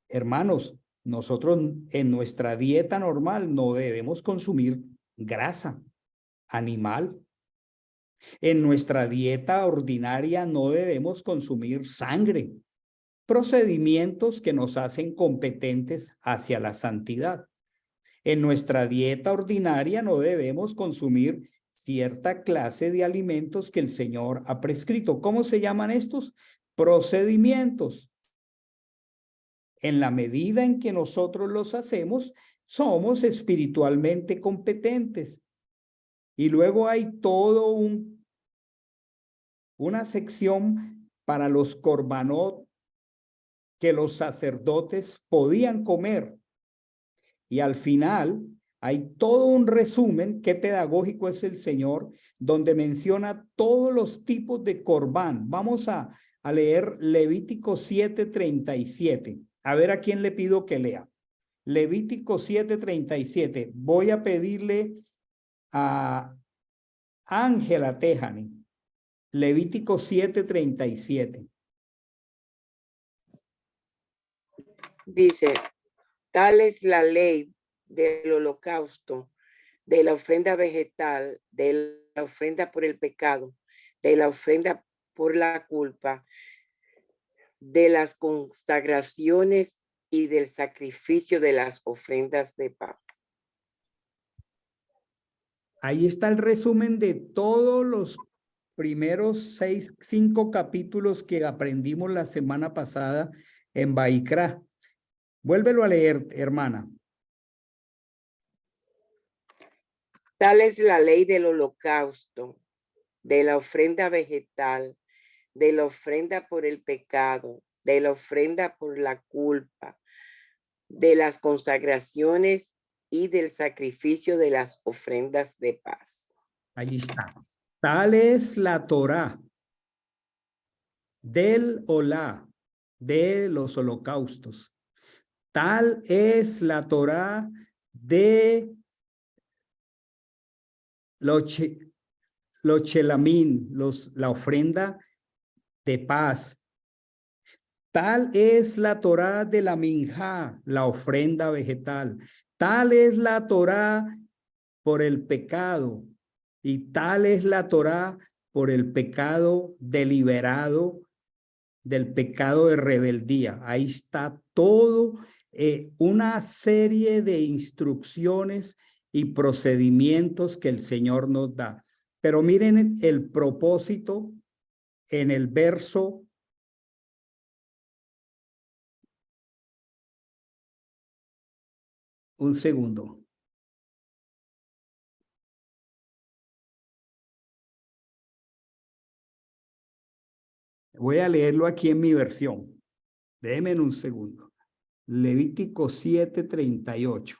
Hermanos, nosotros en nuestra dieta normal no debemos consumir grasa animal. En nuestra dieta ordinaria no debemos consumir sangre. Procedimientos que nos hacen competentes hacia la santidad. En nuestra dieta ordinaria no debemos consumir cierta clase de alimentos que el Señor ha prescrito. ¿Cómo se llaman estos? Procedimientos. En la medida en que nosotros los hacemos, somos espiritualmente competentes. Y luego hay todo una sección para los corbanot que los sacerdotes podían comer. Y al final hay todo un resumen, qué pedagógico es el Señor, donde menciona todos los tipos de corbán. Vamos a leer Levítico 7:37. A ver a quién le pido que lea. Levítico 7:37. Voy a pedirle a Ángela Tejani. Levítico 7:37. Dice, tal es la ley del holocausto, de la ofrenda vegetal, de la ofrenda por el pecado, de la ofrenda por la culpa, de las consagraciones y del sacrificio de las ofrendas de paz. Ahí está el resumen de todos los primeros 5 capítulos que aprendimos la semana pasada en Baikra. Vuélvelo a leer, hermana. Tal es la ley del holocausto, de la ofrenda vegetal, de la ofrenda por el pecado, de la ofrenda por la culpa, de las consagraciones y del sacrificio de las ofrendas de paz. Ahí está. Tal es la Torá del Olá, de los holocaustos. Tal es la Torá de los chelamín, la ofrenda de paz. Tal es la Torá de la minjá, la ofrenda vegetal. Tal es la Torá por el pecado y tal es la Torá por el pecado deliberado, del pecado de rebeldía. Ahí está todo, una serie de instrucciones y procedimientos que el Señor nos da. Pero miren el propósito en el verso. Un segundo. Voy a leerlo aquí en mi versión. Déjenme un segundo. Levítico 7:38.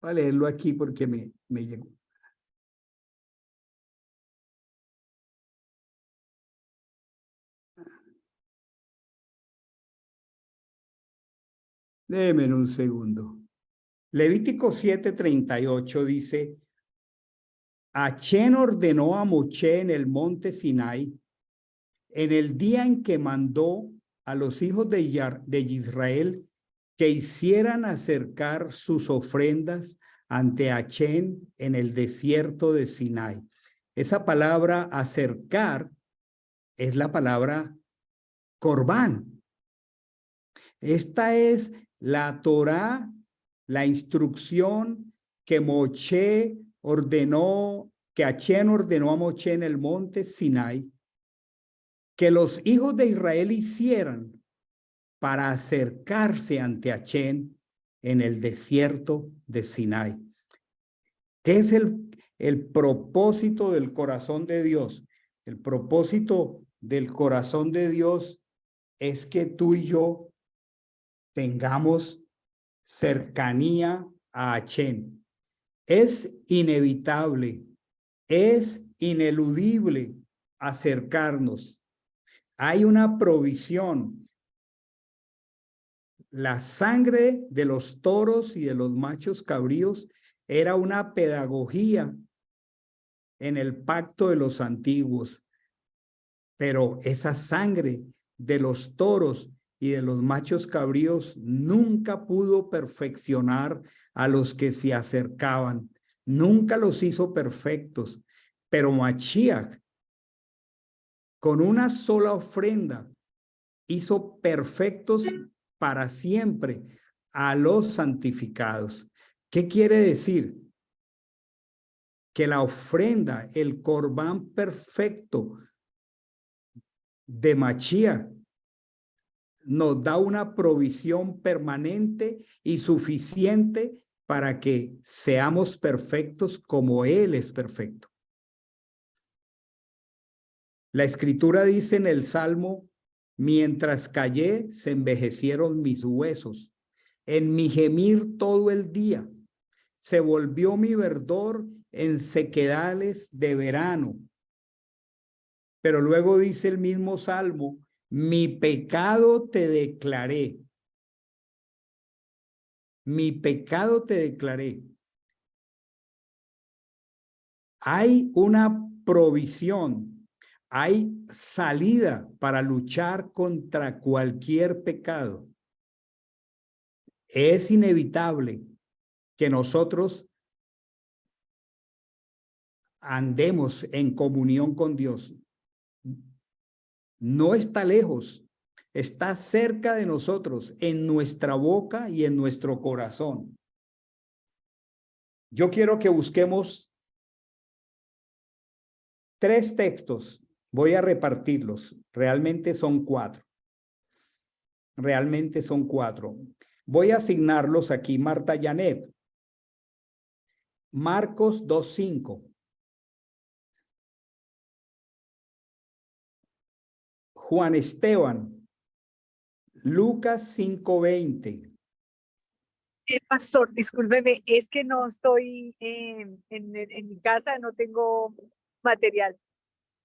Voy a leerlo aquí porque me llegó. Déjenme un segundo. Levítico 7:38 dice: Achén ordenó a Moché en el monte Sinai, en el día en que mandó a los hijos de Israel que hicieran acercar sus ofrendas ante Achén en el desierto de Sinai. Esa palabra acercar es la palabra corbán. Esta es la Torá, la instrucción que Moché ordenó, que Achén ordenó a Moché en el monte Sinai, que los hijos de Israel hicieran para acercarse ante Achén en el desierto de Sinai. ¿Qué es el propósito del corazón de Dios? El propósito del corazón de Dios es que tú y yo tengamos cercanía a Achén. Es inevitable, es ineludible acercarnos. Hay una provisión. La sangre de los toros y de los machos cabríos era una pedagogía en el pacto de los antiguos, pero esa sangre de los toros y de los machos cabríos nunca pudo perfeccionar a los que se acercaban, nunca los hizo perfectos, pero Mashiach, con una sola ofrenda, hizo perfectos para siempre a los santificados. ¿Qué quiere decir? Que la ofrenda, el corbán perfecto de Mashiach, nos da una provisión permanente y suficiente para que seamos perfectos como Él es perfecto. La Escritura dice en el Salmo: mientras callé, se envejecieron mis huesos. En mi gemir todo el día, se volvió mi verdor en sequedales de verano. Pero luego dice el mismo Salmo: mi pecado te declaré. Mi pecado te declaré. Hay una provisión, hay salida para luchar contra cualquier pecado. Es inevitable que nosotros andemos en comunión con Dios. No está lejos, está cerca de nosotros, en nuestra boca y en nuestro corazón. Yo quiero que busquemos 3 textos. Voy a repartirlos. Realmente son 4. Realmente son 4. Voy a asignarlos aquí, Marta Janet. Marcos 2:5. Juan Esteban. Lucas 5:20. Pastor, discúlpeme, es que no estoy en mi casa, no tengo material.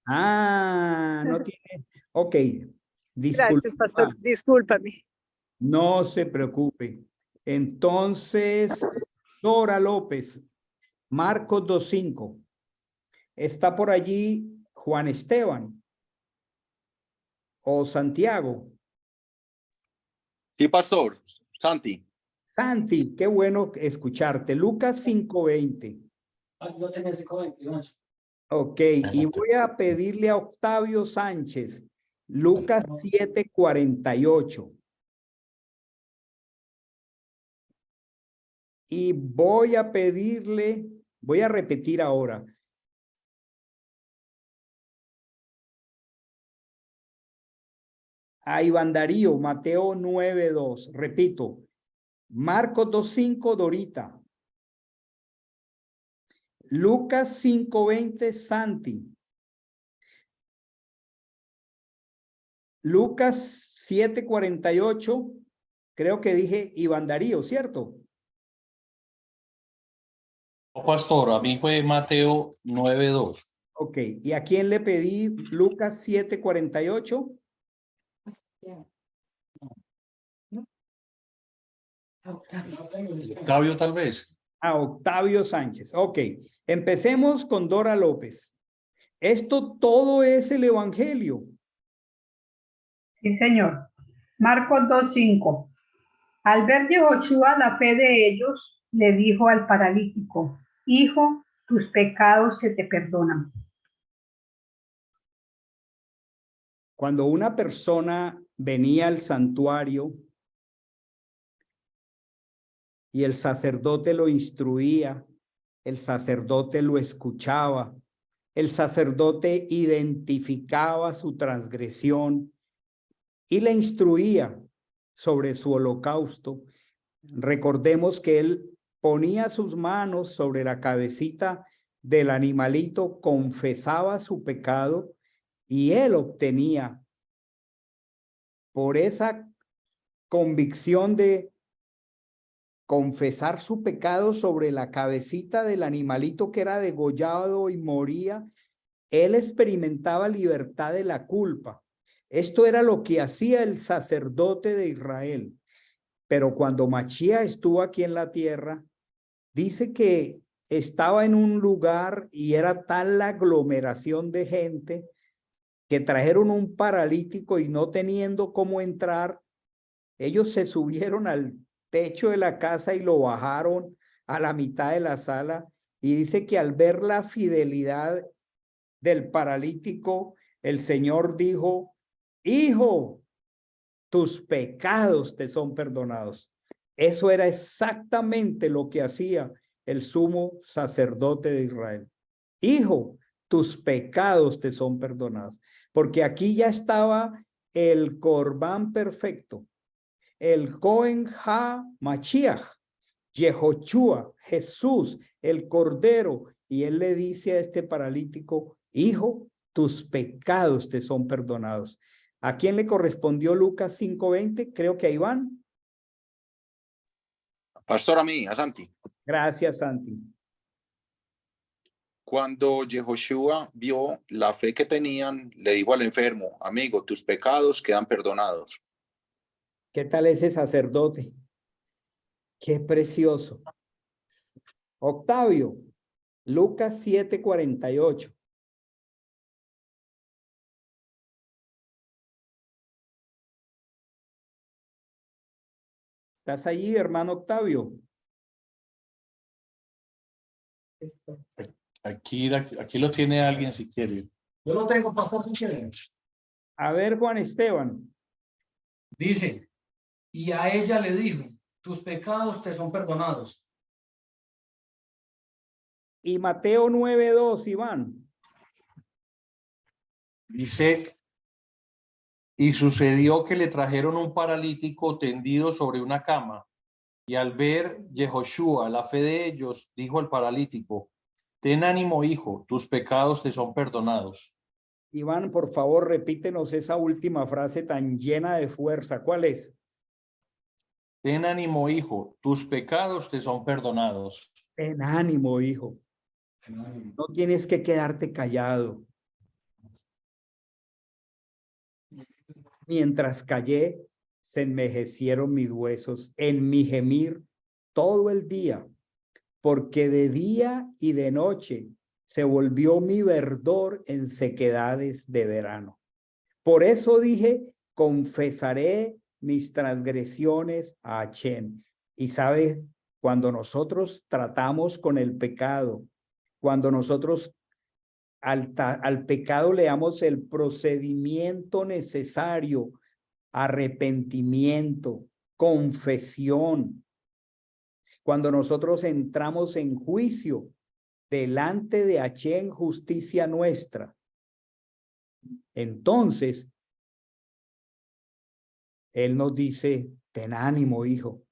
Ah, no tiene. Ok, Gracias, pastor, disculpa. discúlpame. No se preocupe. Entonces, Dora López, Marcos 2:5. Está por allí Juan Esteban o Santiago. Sí, pastor. Santi. Santi, qué bueno escucharte. Lucas 5:20. No tenía 5:20. Ok, y voy a pedirle a Octavio Sánchez, Lucas 7:48. Y voy a pedirle, voy a repetir ahora. A Iván Darío, Mateo 9:2. Repito, Marcos 2:5, Dorita. Lucas 5:20, Santi. Lucas 7:48, creo que dije Iván Darío, ¿cierto? No, pastor, a mí fue Mateo 9:2. Ok, ¿y a quién le pedí Lucas 7:48? Octavio, tal vez. A Octavio Sánchez. Ok, empecemos con Dora López. Esto todo es el Evangelio. Sí, señor. Marcos 2:5. Al ver Yehoshua la fe de ellos, le dijo al paralítico: Hijo, tus pecados se te perdonan. Cuando una persona venía al santuario y el sacerdote lo instruía, el sacerdote lo escuchaba, el sacerdote identificaba su transgresión y le instruía sobre su holocausto. Recordemos que él ponía sus manos sobre la cabecita del animalito, confesaba su pecado y él obtenía, por esa convicción de confesar su pecado sobre la cabecita del animalito que era degollado y moría, él experimentaba libertad de la culpa. Esto era lo que hacía el sacerdote de Israel. Pero cuando Machía estuvo aquí en la tierra, dice que estaba en un lugar y era tal la aglomeración de gente que trajeron un paralítico y no teniendo cómo entrar, ellos se subieron al techo de la casa y lo bajaron a la mitad de la sala. Y dice que al ver la fidelidad del paralítico, el Señor dijo: Hijo, tus pecados te son perdonados. Eso era exactamente lo que hacía el sumo sacerdote de Israel. Hijo, tus pecados te son perdonados. Porque aquí ya estaba el Corbán perfecto, el Cohen HaMashiach, Yehoshua, Jesús, el Cordero. Y él le dice a este paralítico: Hijo, tus pecados te son perdonados. ¿A quién le correspondió Lucas 5:20? Creo que a Iván. Pastor, a mí, a Santi. Gracias, Santi. Cuando Yehoshua vio la fe que tenían, le dijo al enfermo: amigo, tus pecados quedan perdonados. ¿Qué tal ese sacerdote? Qué precioso. Octavio, Lucas 7:48. ¿Estás allí, hermano Octavio? Aquí lo tiene alguien si quiere. Yo lo tengo, pastor, si quiere. A ver, Juan Esteban. Dice, y a ella le dijo, tus pecados te son perdonados. Y Mateo 9:2, Iván. Dice, y sucedió que le trajeron un paralítico tendido sobre una cama, y al ver Yehoshua la fe de ellos, dijo al paralítico, ten ánimo, hijo, tus pecados te son perdonados. Iván, por favor, repítenos esa última frase tan llena de fuerza. ¿Cuál es? Ten ánimo, hijo, tus pecados te son perdonados. Ten ánimo, hijo. No tienes que quedarte callado. Mientras callé, se envejecieron mis huesos en mi gemir todo el día, porque de día y de noche se volvió mi verdor en sequedades de verano. Por eso dije, confesaré mis transgresiones a Achén. Y sabes, cuando nosotros tratamos con el pecado, cuando nosotros al pecado le damos el procedimiento necesario, arrepentimiento, confesión. Cuando nosotros entramos en juicio delante de Achén, justicia nuestra, entonces Él nos dice, ten ánimo, hijo.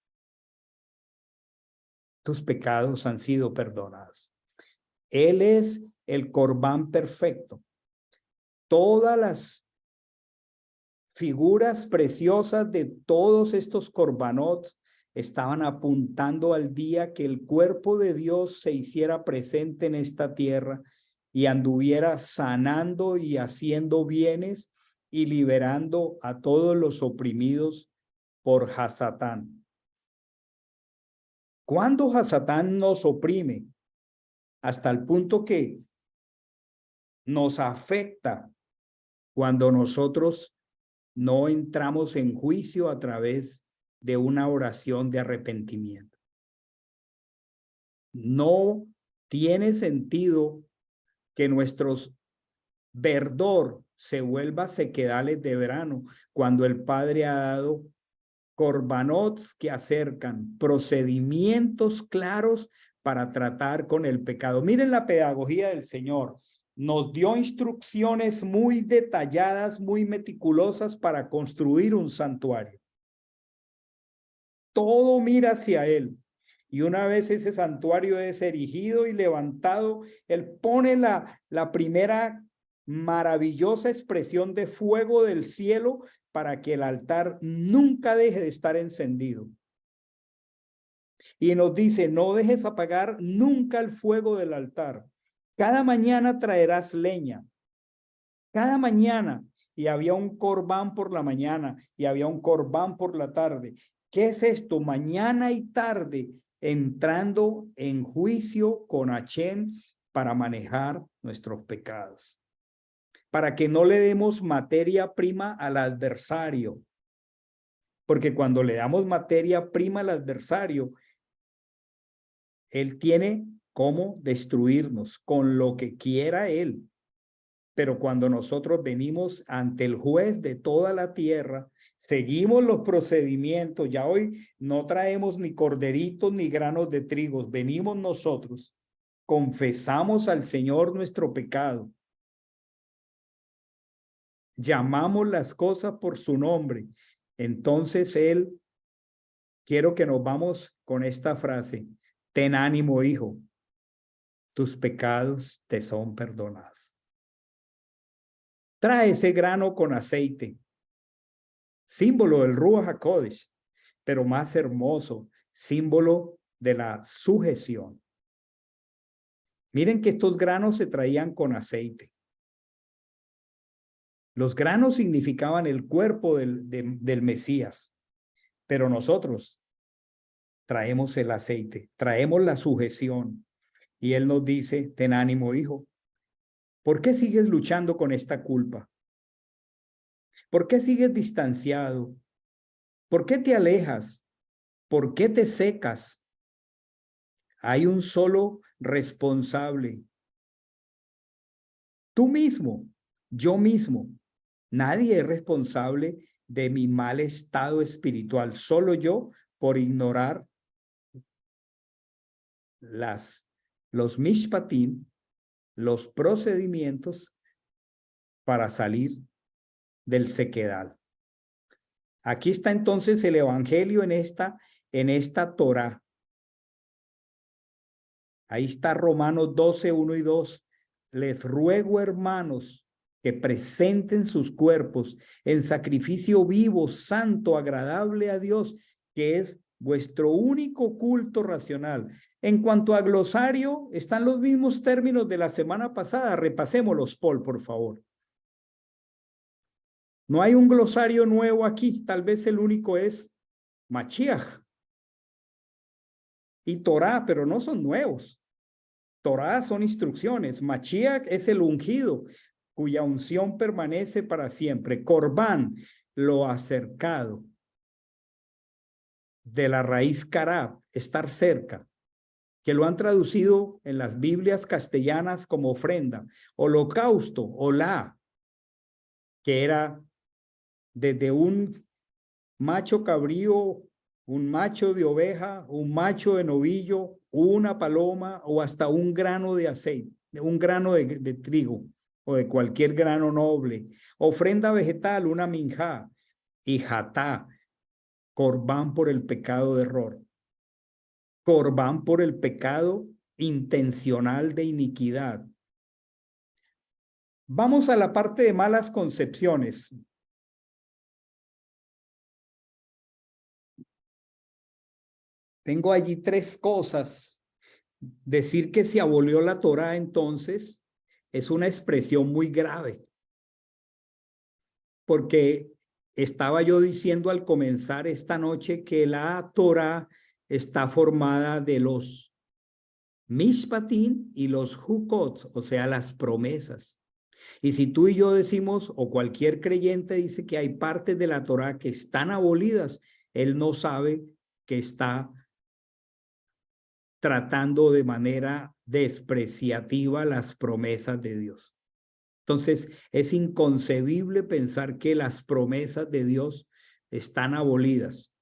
Tus pecados han sido perdonados. Él es el Corbán perfecto. Todas las figuras preciosas de todos estos Corbanot estaban apuntando al día que el cuerpo de Dios se hiciera presente en esta tierra y anduviera sanando y haciendo bienes y liberando a todos los oprimidos por Hasatán. ¿Cuándo Hasatán nos oprime? Hasta el punto que nos afecta cuando nosotros no entramos en juicio a través de una oración de arrepentimiento. No tiene sentido que nuestros verdor se vuelva sequedales de verano cuando el Padre ha dado corbanots que acercan procedimientos claros para tratar con el pecado. Miren la pedagogía del Señor. Nos dio instrucciones muy detalladas, muy meticulosas para construir un santuario. Todo mira hacia Él. Y una vez ese santuario es erigido y levantado, Él pone la primera maravillosa expresión de fuego del cielo para que el altar nunca deje de estar encendido. Y nos dice, no dejes apagar nunca el fuego del altar. Cada mañana traerás leña. Cada mañana. Y había un corbán por la mañana y había un corbán por la tarde. ¿Qué es esto? Mañana y tarde entrando en juicio con Achén para manejar nuestros pecados. Para que no le demos materia prima al adversario. Porque cuando le damos materia prima al adversario, él tiene cómo destruirnos con lo que quiera él. Pero cuando nosotros venimos ante el juez de toda la tierra, seguimos los procedimientos. Ya hoy no traemos ni corderitos ni granos de trigo. Venimos nosotros, confesamos al Señor nuestro pecado. Llamamos las cosas por su nombre. Entonces Él, quiero que nos vamos con esta frase. Ten ánimo, hijo. Tus pecados te son perdonados. Trae ese grano con aceite. Símbolo del Ruach HaKodesh, pero más hermoso, símbolo de la sujeción. Miren que estos granos se traían con aceite. Los granos significaban el cuerpo del Mesías, pero nosotros traemos el aceite, traemos la sujeción. Y Él nos dice, ten ánimo, hijo. ¿Por qué sigues luchando con esta culpa? ¿Por qué sigues distanciado? ¿Por qué te alejas? ¿Por qué te secas? Hay un solo responsable Tú mismo, yo mismo, nadie es responsable de mi mal estado espiritual, solo yo por ignorar los mishpatim, los procedimientos para salir del sequedal. Aquí está entonces el evangelio en esta Torá. Ahí está Romanos 12, 1 y 2. Les ruego, hermanos, que presenten sus cuerpos en sacrificio vivo, santo, agradable a Dios, que es vuestro único culto racional. En cuanto a glosario, están los mismos términos de la semana pasada. Repasémoslos, Paul, por favor. No hay un glosario nuevo aquí. Tal vez el único es Mashiach y Torá, pero no son nuevos. Torá son instrucciones. Mashiach es el ungido, cuya unción permanece para siempre. Corbán, lo acercado. De la raíz karab, estar cerca, que lo han traducido en las Biblias castellanas como ofrenda. Holocausto, olá, que era desde un macho cabrío, un macho de oveja, un macho de novillo, una paloma o hasta un grano de aceite, un grano de trigo o de cualquier grano noble. Ofrenda vegetal, una minjá y jatá, corbán por el pecado de error. Corbán por el pecado intencional de iniquidad. Vamos a la parte de malas concepciones. Tengo allí tres cosas. Decir que se abolió la Torá entonces es una expresión muy grave. Porque estaba yo diciendo al comenzar esta noche que la Torá está formada de los mishpatim y los hukot, o sea, las promesas. Y si tú y yo decimos, o cualquier creyente dice que hay partes de la Torá que están abolidas, él no sabe que está tratando de manera despreciativa las promesas de Dios. Entonces, es inconcebible pensar que las promesas de Dios están abolidas.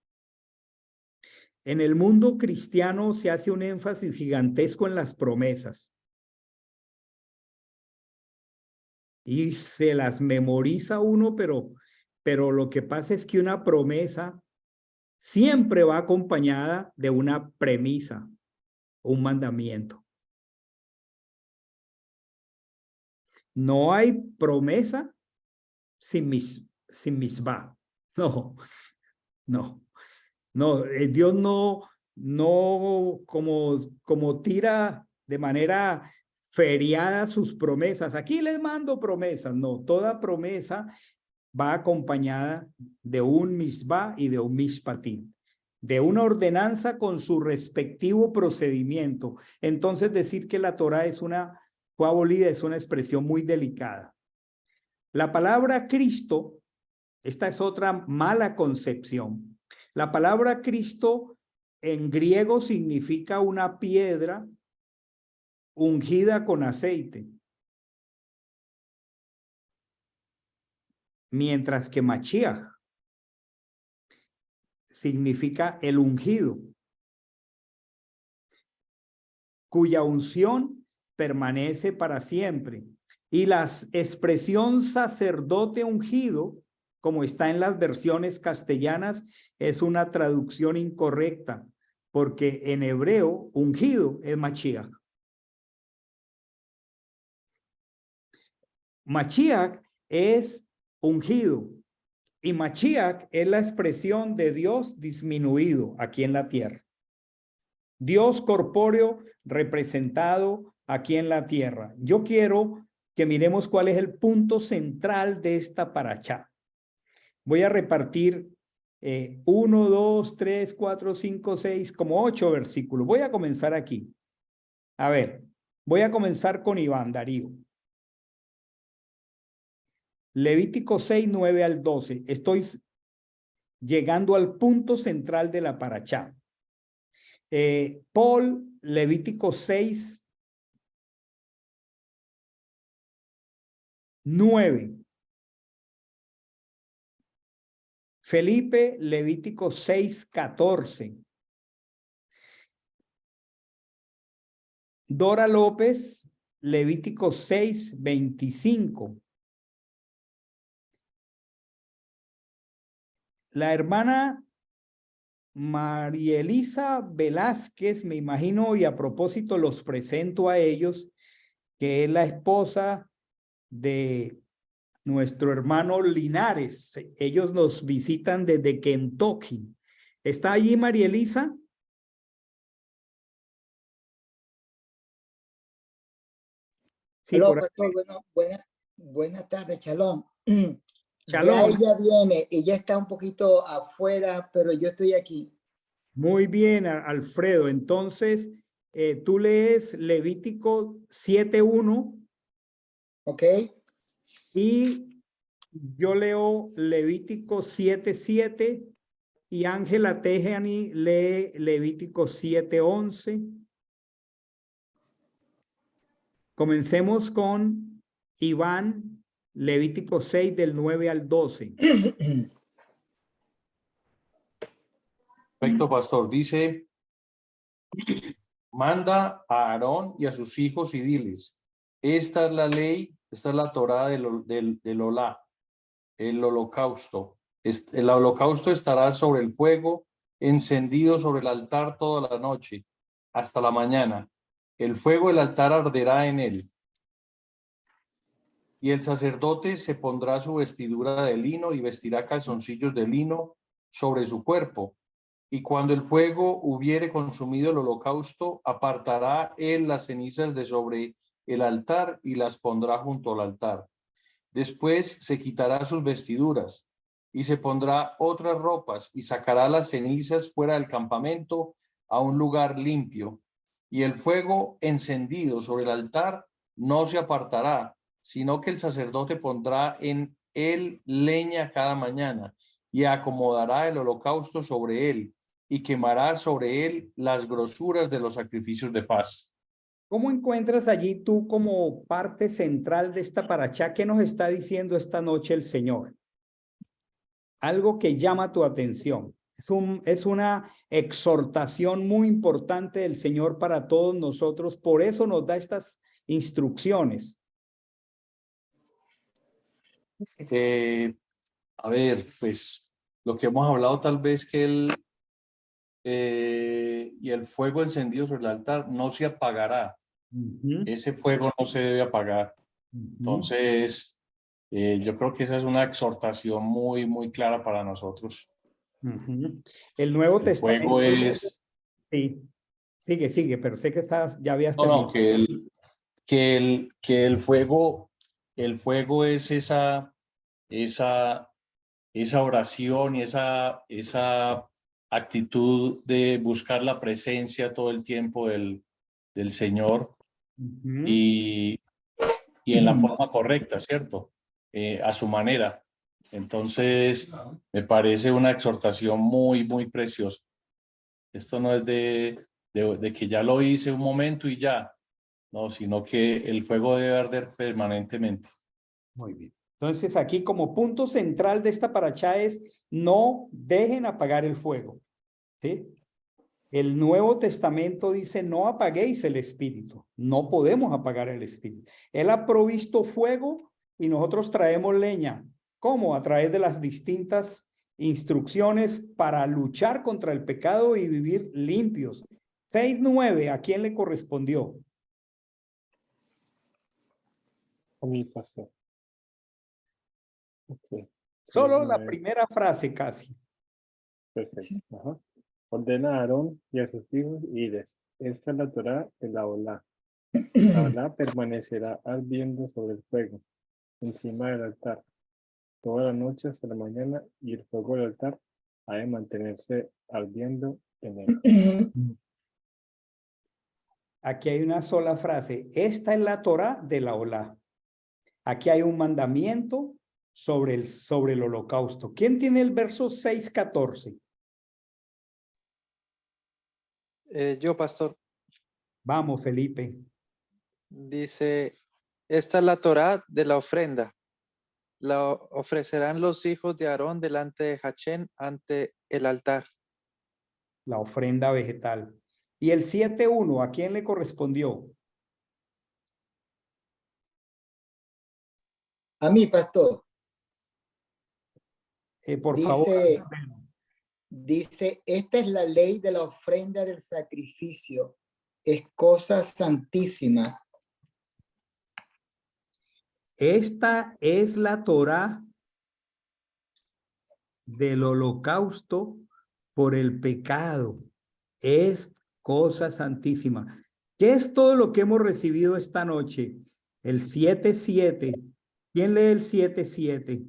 En el mundo cristiano se hace un énfasis gigantesco en las promesas. Y se las memoriza uno, pero lo que pasa es que una promesa siempre va acompañada de una premisa, un mandamiento. No hay promesa sin misbah. No, Dios no como tira de manera feriada sus promesas. Aquí les mando promesas. No, toda promesa va acompañada de un misbah y de un mishpatim, de una ordenanza con su respectivo procedimiento. Entonces decir que la Torá fue abolida es una expresión muy delicada. La palabra Cristo, esta es otra mala concepción. La palabra Cristo en griego significa una piedra ungida con aceite. Mientras que Mashiach significa el ungido, cuya unción permanece para siempre. Y la expresión sacerdote ungido, como está en las versiones castellanas, es una traducción incorrecta, porque en hebreo ungido es Mashiach. Mashiach es ungido y Mashiach es la expresión de Dios disminuido aquí en la tierra. Dios corpóreo representado aquí en la tierra. Yo quiero que miremos cuál es el punto central de esta parashá. Voy a repartir 1, 2, 3, 4, 5, 6, como 8 versículos. Voy a comenzar aquí. A ver, voy a comenzar con Iván Darío. Levítico 6, 9 al 12. Estoy llegando al punto central de la parashá. Paul, Levítico 6, 9. Felipe, Levítico 6:14. Dora López, Levítico 6:25. La hermana María Elisa Velázquez, me imagino, y a propósito los presento a ellos, que es la esposa de nuestro hermano Linares. Ellos nos visitan desde Kentucky. ¿Está allí María Elisa? Sí, Aló, por pastor, buenas tardes, Shalom. Ya Shalom. ella viene, ella está un poquito afuera, pero yo estoy aquí. Muy bien, Alfredo. Entonces, tú lees Levítico 7:1. ¿Ok? Y yo leo Levítico 7:7 y Ángela Tejani lee Levítico 7:11. Comencemos con Iván, Levítico 6 del 9 al 12. Perfecto, pastor. Dice, manda a Aarón y a sus hijos y diles, esta es la ley, esta es la Torá del Olá, el holocausto. El holocausto estará sobre el fuego, encendido sobre el altar toda la noche, hasta la mañana. El fuego del altar arderá en él. Y el sacerdote se pondrá su vestidura de lino y vestirá calzoncillos de lino sobre su cuerpo. Y cuando el fuego hubiere consumido el holocausto, apartará él las cenizas de sobre el altar y las pondrá junto al altar. Después se quitará sus vestiduras y se pondrá otras ropas y sacará las cenizas fuera del campamento a un lugar limpio. Y el fuego encendido sobre el altar no se apartará, sino que el sacerdote pondrá en él leña cada mañana y acomodará el holocausto sobre él y quemará sobre él las grosuras de los sacrificios de paz. ¿Cómo encuentras allí tú como parte central de esta parachá? ¿Qué nos está diciendo esta noche el Señor? Algo que llama tu atención. Es una exhortación muy importante del Señor para todos nosotros. Por eso nos da estas instrucciones. A ver, pues lo que hemos hablado tal vez que y el fuego encendido sobre el altar no se apagará. Ese fuego no se debe apagar. Entonces, yo creo que esa es una exhortación muy, muy clara para nosotros. El Nuevo El Testamento. fuego es... Sí, sigue, pero sé que ya habías No, terminado. que el fuego es esa oración y esa actitud de buscar la presencia todo el tiempo del Señor y en la forma correcta, ¿cierto? A su manera. Entonces, me parece una exhortación muy, muy preciosa. Esto no es de que ya lo hice un momento y ya, no, sino que el fuego debe arder permanentemente. Muy bien. Entonces, aquí como punto central de esta parachá es no dejen apagar el fuego. ¿Sí? El Nuevo Testamento dice no apaguéis el espíritu. No podemos apagar el espíritu. Él ha provisto fuego y nosotros traemos leña. ¿Cómo? A través de las distintas instrucciones para luchar contra el pecado y vivir limpios. 6:9, ¿a quién le correspondió? A mi pastor. Okay. Solo la primera frase casi. Perfecto. Ajá. Ordena a Aarón y a sus hijos y diles, esta es la Torá de la Olá. La Olá permanecerá ardiendo sobre el fuego, encima del altar, toda la noche hasta la mañana, y el fuego del altar ha de mantenerse ardiendo en él. Aquí hay una sola frase. Esta es la Torá de la Olá. Aquí hay un mandamiento sobre el holocausto. ¿Quién tiene el verso 6:14? Yo, pastor. Vamos, Felipe. Dice, Esta es la Torá de la ofrenda. La ofrecerán los hijos de Aarón delante de Hachén ante el altar. La ofrenda vegetal. Y el 7.1, ¿a quién le correspondió? A mí, pastor. Por favor. Dice, esta es la ley de la ofrenda del sacrificio. Es cosa santísima. Esta es la Torá del holocausto por el pecado. Es cosa santísima. ¿Qué es todo lo que hemos recibido esta noche? El 7.7. ¿Quién lee el 7.7?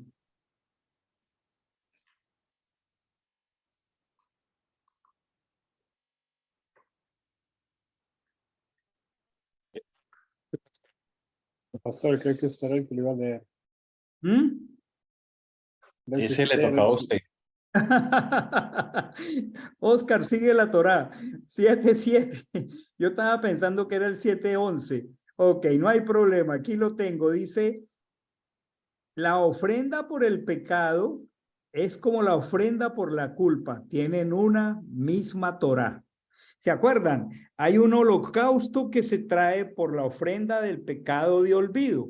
Pastor, creo que usted era el que lo iba a leer. Creo que Ese le usted era tocaba a el- usted. Oscar, sigue la Torá. 7.7. Yo estaba pensando que era el 7.11. Ok, no hay problema. Aquí lo tengo. Dice, la ofrenda por el pecado es como la ofrenda por la culpa. Tienen una misma Torá. ¿Se acuerdan? Hay un holocausto que se trae por la ofrenda del pecado de olvido.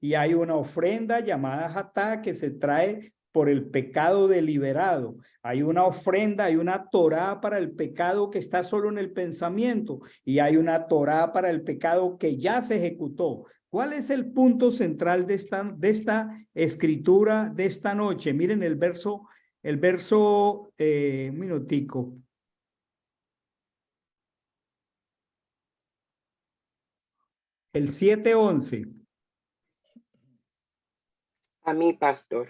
Y hay una ofrenda llamada Hatá que se trae por el pecado deliberado. Hay una ofrenda, hay una Torá para el pecado que está solo en el pensamiento. Y hay una Torá para el pecado que ya se ejecutó. ¿Cuál es el punto central de esta escritura de esta noche? Miren el verso, un minutico. El 7.11. A mí, pastor.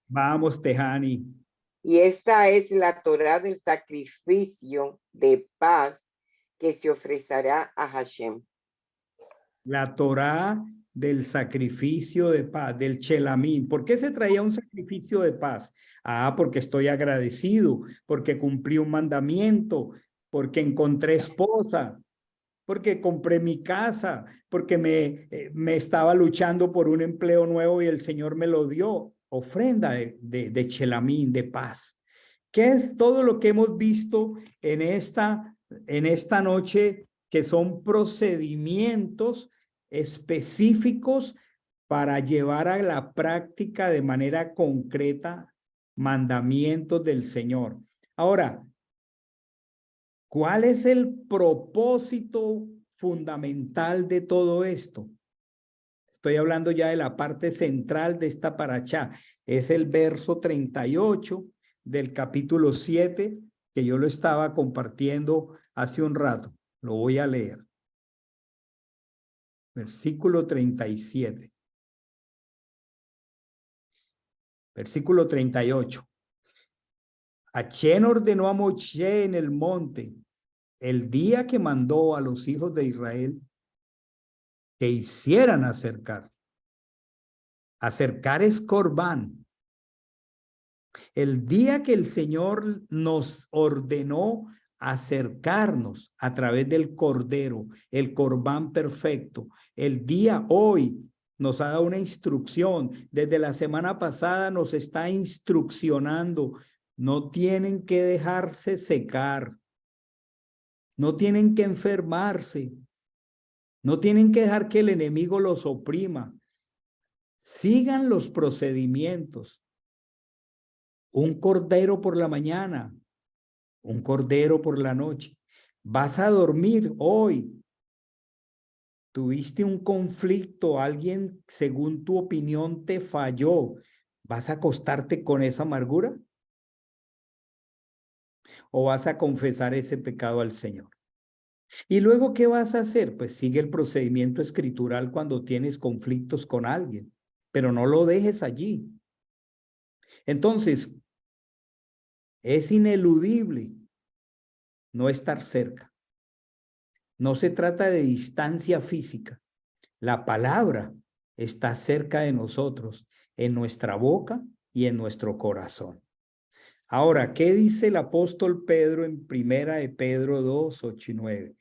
Vamos, Tejani. Y esta es la Torá del sacrificio de paz que se ofrecerá a Hashem. La Torá del sacrificio de paz, del chelamín. ¿Por qué se traía un sacrificio de paz? Ah, porque estoy agradecido, porque cumplí un mandamiento, porque encontré esposa, porque compré mi casa, porque me estaba luchando por un empleo nuevo y el Señor me lo dio. Ofrenda de chelamín, de paz. ¿Qué es todo lo que hemos visto en esta noche? Que son procedimientos específicos para llevar a la práctica de manera concreta mandamientos del Señor. Ahora, ¿cuál es el propósito fundamental de todo esto? Estoy hablando ya de la parte central de esta parachá. Es el verso 38 del capítulo 7, que yo lo estaba compartiendo hace un rato. Lo voy a leer. Versículo 37. Versículo 38. Hachén ordenó a Moshe en el monte, el día que mandó a los hijos de Israel que hicieran acercar. Acercar es corbán. El día que el Señor nos ordenó acercarnos a través del cordero, el corbán perfecto, el día hoy nos ha dado una instrucción. Desde la semana pasada nos está instruccionando. No tienen que dejarse secar. No tienen que enfermarse. No tienen que dejar que el enemigo los oprima. Sigan los procedimientos. Un cordero por la mañana, un cordero por la noche. Vas a dormir hoy. Tuviste un conflicto, alguien según tu opinión te falló. ¿Vas a acostarte con esa amargura? ¿O vas a confesar ese pecado al Señor? ¿Y luego qué vas a hacer? Pues sigue el procedimiento escritural cuando tienes conflictos con alguien, pero no lo dejes allí. Entonces, es ineludible no estar cerca. No se trata de distancia física. La palabra está cerca de nosotros, en nuestra boca y en nuestro corazón. Ahora, ¿qué dice el apóstol Pedro en primera de Pedro 2, 8 y 9?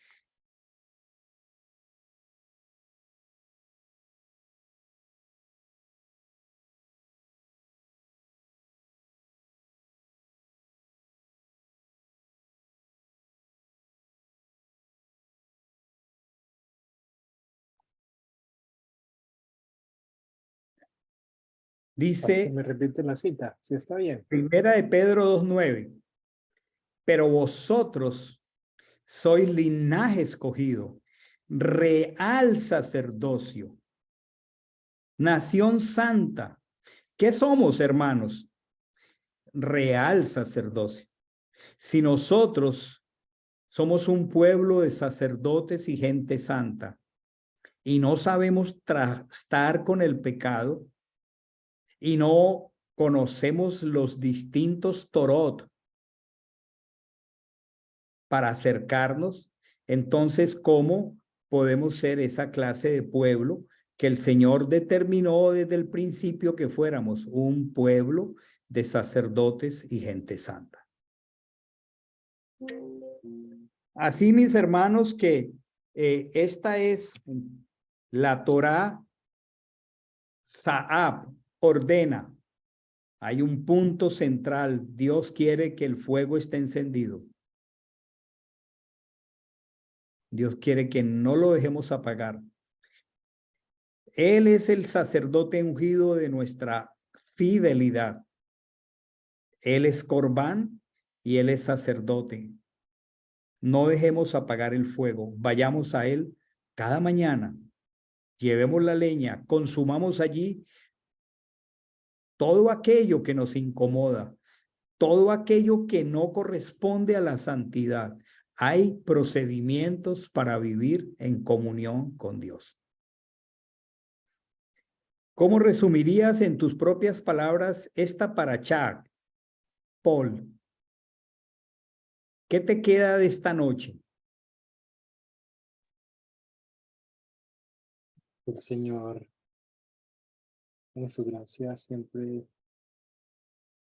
Dice, me repite la cita, si está bien. Primera de Pedro 2:9. Pero vosotros sois linaje escogido, real sacerdocio, nación santa. ¿Qué somos, hermanos? Real sacerdocio. Si nosotros somos un pueblo de sacerdotes y gente santa y no sabemos tratar con el pecado y no conocemos los distintos Torot para acercarnos, entonces, ¿cómo podemos ser esa clase de pueblo que el Señor determinó desde el principio que fuéramos un pueblo de sacerdotes y gente santa? Así, mis hermanos, que esta es la Torá Saab, ordena. Hay un punto central. Dios quiere que el fuego esté encendido. Dios quiere que no lo dejemos apagar. Él es el sacerdote ungido de nuestra fidelidad. Él es Corbán y Él es sacerdote. No dejemos apagar el fuego. Vayamos a Él cada mañana. Llevemos la leña, consumamos allí todo aquello que nos incomoda, todo aquello que no corresponde a la santidad. Hay procedimientos para vivir en comunión con Dios. ¿Cómo resumirías en tus propias palabras esta parashá, Paul? ¿Qué te queda de esta noche? El Señor, en su gracia, siempre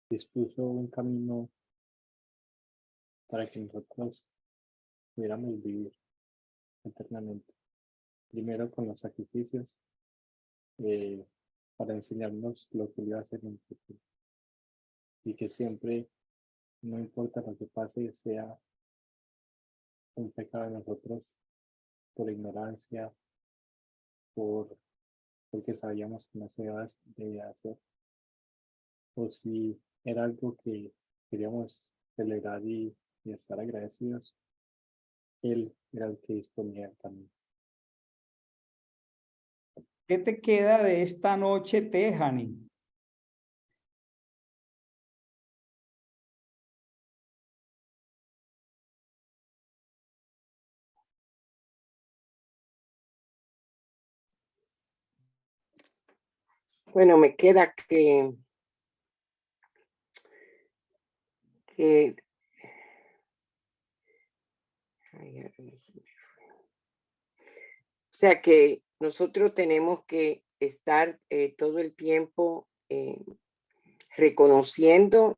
dispuso un camino para que nosotros pudiéramos vivir eternamente. Primero con los sacrificios, para enseñarnos lo que iba a hacer en el futuro. Y que siempre, no importa lo que pase, sea un pecado de nosotros por ignorancia, porque sabíamos que no se debía hacer, o si era algo que queríamos celebrar y estar agradecidos, Él era el que disponía el camino. ¿Qué te queda de esta noche, Tejani? Bueno, me queda que o sea que nosotros tenemos que estar todo el tiempo reconociendo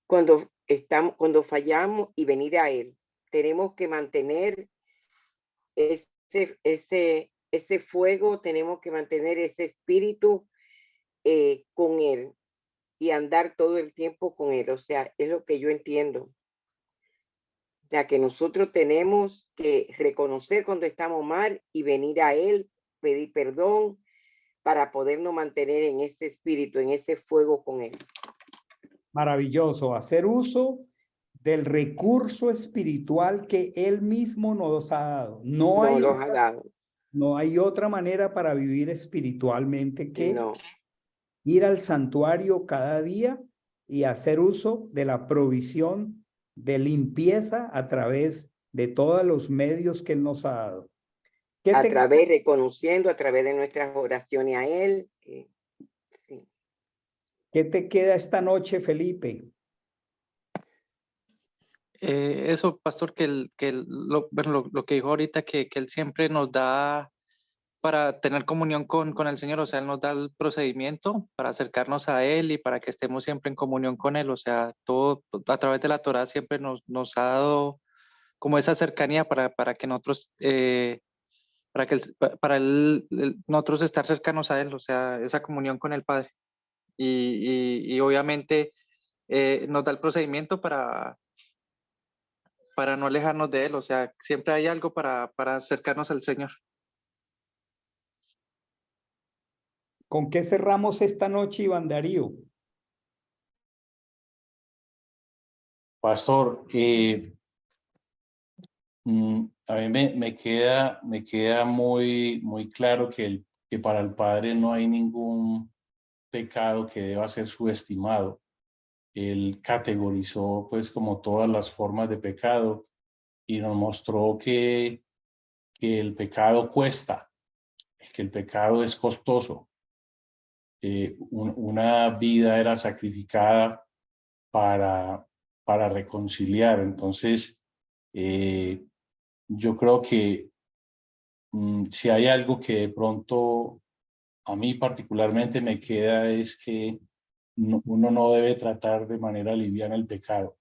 cuando fallamos y venir a Él. Tenemos que mantener ese fuego, tenemos que mantener ese espíritu con Él y andar todo el tiempo con Él. O sea, es lo que yo entiendo. O sea, que nosotros tenemos que reconocer cuando estamos mal y venir a Él, pedir perdón para podernos mantener en ese espíritu, en ese fuego con Él. Maravilloso, hacer uso del recurso espiritual que Él mismo nos ha dado. No hay otra manera para vivir espiritualmente que ir al santuario cada día y hacer uso de la provisión de limpieza a través de todos los medios que Él nos ha dado. Reconociendo a través de nuestras oraciones a Él. Sí. ¿Qué te queda esta noche, Felipe? Eso, pastor, lo que dijo ahorita, que Él siempre nos da para tener comunión con el Señor, o sea, Él nos da el procedimiento para acercarnos a Él y para que estemos siempre en comunión con Él, o sea, todo a través de la Torá siempre nos ha dado como esa cercanía para que nosotros, nosotros estar cercanos a Él, o sea, esa comunión con el Padre. Y obviamente nos da el procedimiento para no alejarnos de Él, o sea, siempre hay algo para acercarnos al Señor. ¿Con qué cerramos esta noche, Iván Darío? Pastor, a mí me queda muy claro que para el Padre no hay ningún pecado que deba ser subestimado. Él categorizó pues como todas las formas de pecado y nos mostró que el pecado cuesta, que el pecado es costoso. Una vida era sacrificada para reconciliar. Entonces, yo creo que si hay algo que de pronto a mí particularmente me queda es que uno no debe tratar de manera liviana el pecado,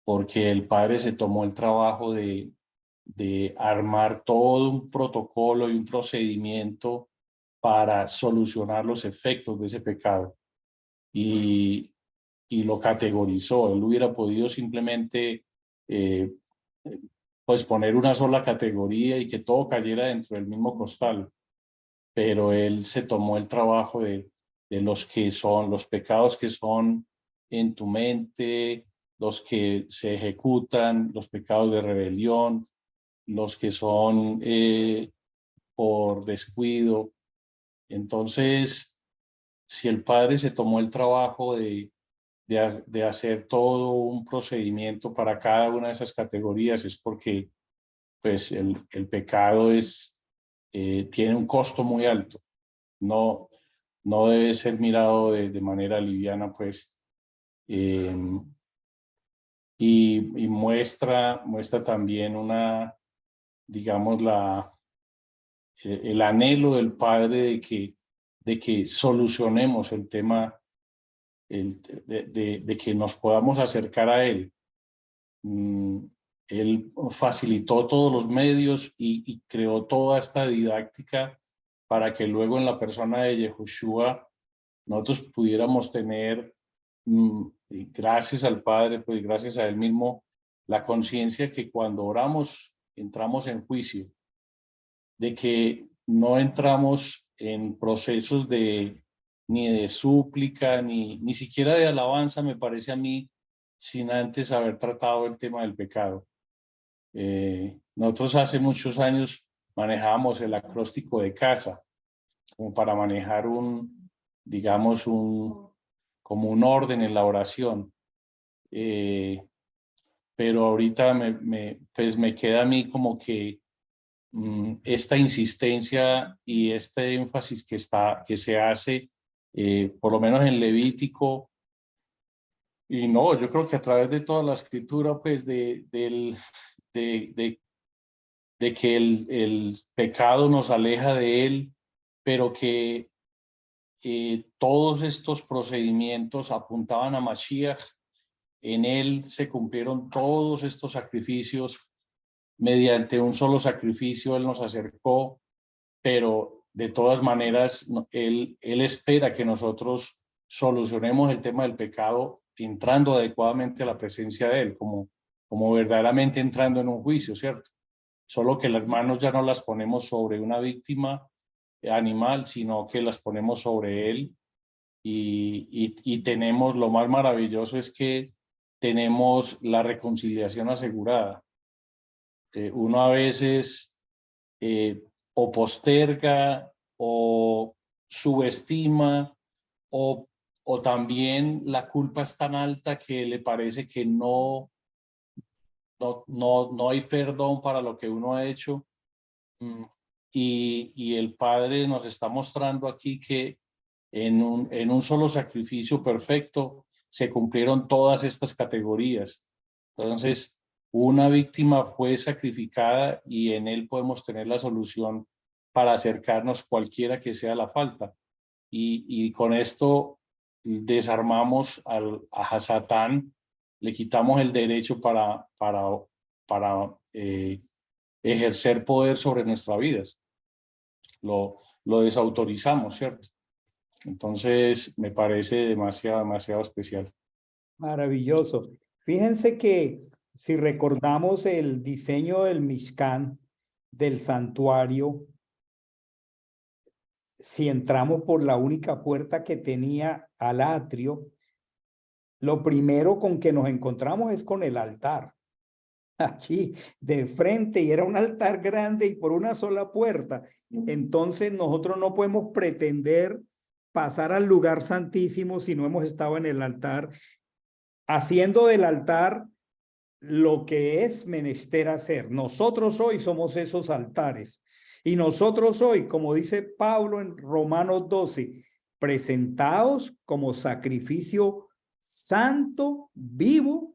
porque el Padre se tomó el trabajo de armar todo un protocolo y un procedimiento para solucionar los efectos de ese pecado. Y lo categorizó. Él hubiera podido simplemente pues poner una sola categoría y que todo cayera dentro del mismo costal, pero él se tomó el trabajo de los que son los pecados que son en tu mente, los que se ejecutan, los pecados de rebelión, los que son por descuido. Entonces, si el Padre se tomó el trabajo de hacer todo un procedimiento para cada una de esas categorías, es porque pues el pecado tiene un costo muy alto. No debe ser mirado de manera liviana, pues. Y muestra también digamos, el anhelo del Padre de que solucionemos el tema, de que nos podamos acercar a Él. Él facilitó todos los medios y creó toda esta didáctica para que luego en la persona de Yehoshua nosotros pudiéramos tener, gracias al Padre, pues gracias a Él mismo, la conciencia que cuando oramos entramos en juicio, de que no entramos en procesos ni de súplica, ni siquiera de alabanza, me parece a mí, sin antes haber tratado el tema del pecado. Nosotros hace muchos años manejábamos el acróstico de casa, como para manejar digamos, como un orden en la oración. Pero ahorita pues me queda a mí como que esta insistencia y este énfasis que se hace, por lo menos en Levítico, y no, yo creo que a través de toda la escritura, pues de que el pecado nos aleja de él, pero que todos estos procedimientos apuntaban a Mashiach. En él se cumplieron todos estos sacrificios. Mediante un solo sacrificio él nos acercó, pero de todas maneras él espera que nosotros solucionemos el tema del pecado entrando adecuadamente a la presencia de él, como verdaderamente entrando en un juicio, ¿cierto? Solo que las manos ya no las ponemos sobre una víctima animal, sino que las ponemos sobre él y tenemos, lo más maravilloso es que tenemos la reconciliación asegurada. Uno a veces o posterga o subestima o también la culpa es tan alta que le parece que no hay perdón para lo que uno ha hecho. Y el Padre nos está mostrando aquí que en un solo sacrificio perfecto se cumplieron todas estas categorías. Entonces, una víctima fue sacrificada y en él podemos tener la solución para acercarnos cualquiera que sea la falta. Y con esto desarmamos a Satán, le quitamos el derecho para ejercer poder sobre nuestras vidas. Lo desautorizamos, ¿cierto? Entonces, me parece demasiado especial. Maravilloso. Fíjense que si recordamos el diseño del Mishkan, del santuario, si entramos por la única puerta que tenía al atrio, lo primero con que nos encontramos es con el altar. Allí de frente, y era un altar grande y por una sola puerta. Entonces nosotros no podemos pretender pasar al lugar santísimo si no hemos estado en el altar, haciendo del altar lo que es menester hacer. Nosotros hoy somos esos altares. Y nosotros hoy, como dice Pablo en Romanos 12, presentaos como sacrificio santo, vivo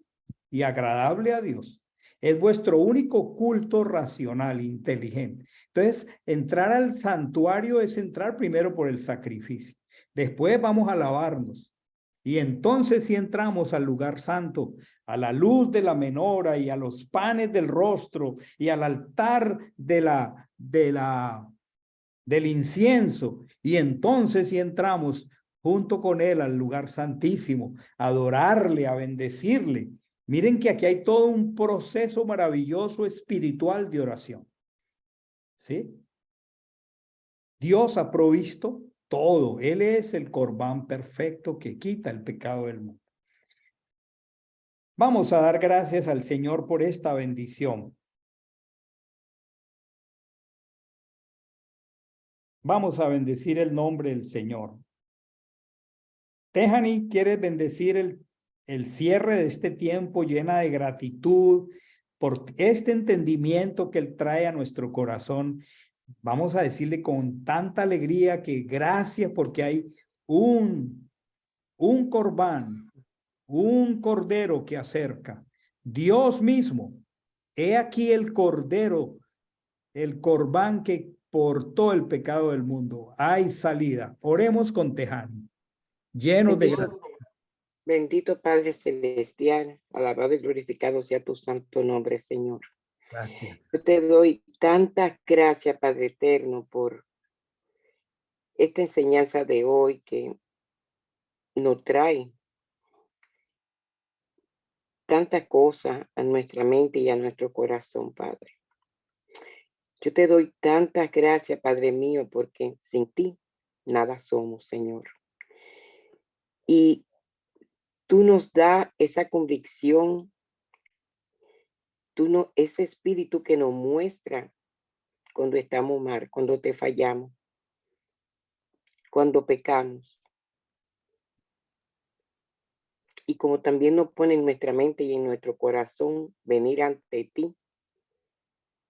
y agradable a Dios. Es vuestro único culto racional, inteligente. Entonces, entrar al santuario es entrar primero por el sacrificio. Después vamos a lavarnos. Y entonces si entramos al lugar santo, a la luz de la menora y a los panes del rostro y al altar del incienso. Y entonces si entramos junto con él al lugar santísimo, a adorarle, a bendecirle. Miren que aquí hay todo un proceso maravilloso espiritual de oración. ¿Sí? Dios ha provisto todo. Él es el Corbán perfecto que quita el pecado del mundo. Vamos a dar gracias al Señor por esta bendición. Vamos a bendecir el nombre del Señor. Tejani, ¿quieres bendecir el cierre de este tiempo llena de gratitud por este entendimiento que Él trae a nuestro corazón? Vamos a decirle con tanta alegría que gracias porque hay un corbán, un cordero que acerca. Dios mismo, he aquí el cordero, el corbán que portó el pecado del mundo. Hay salida. Oremos con Tejani, llenos de gratitud. Bendito Padre Celestial, alabado y glorificado sea tu santo nombre, Señor. Gracias. Yo te doy tantas gracias, Padre eterno, por esta enseñanza de hoy que nos trae tantas cosas a nuestra mente y a nuestro corazón, Padre. Yo te doy tantas gracias, Padre mío, porque sin ti nada somos, Señor. Y tú nos das esa convicción, ese espíritu que nos muestra cuando estamos mal, cuando te fallamos, cuando pecamos. Y como también nos pone en nuestra mente y en nuestro corazón venir ante ti,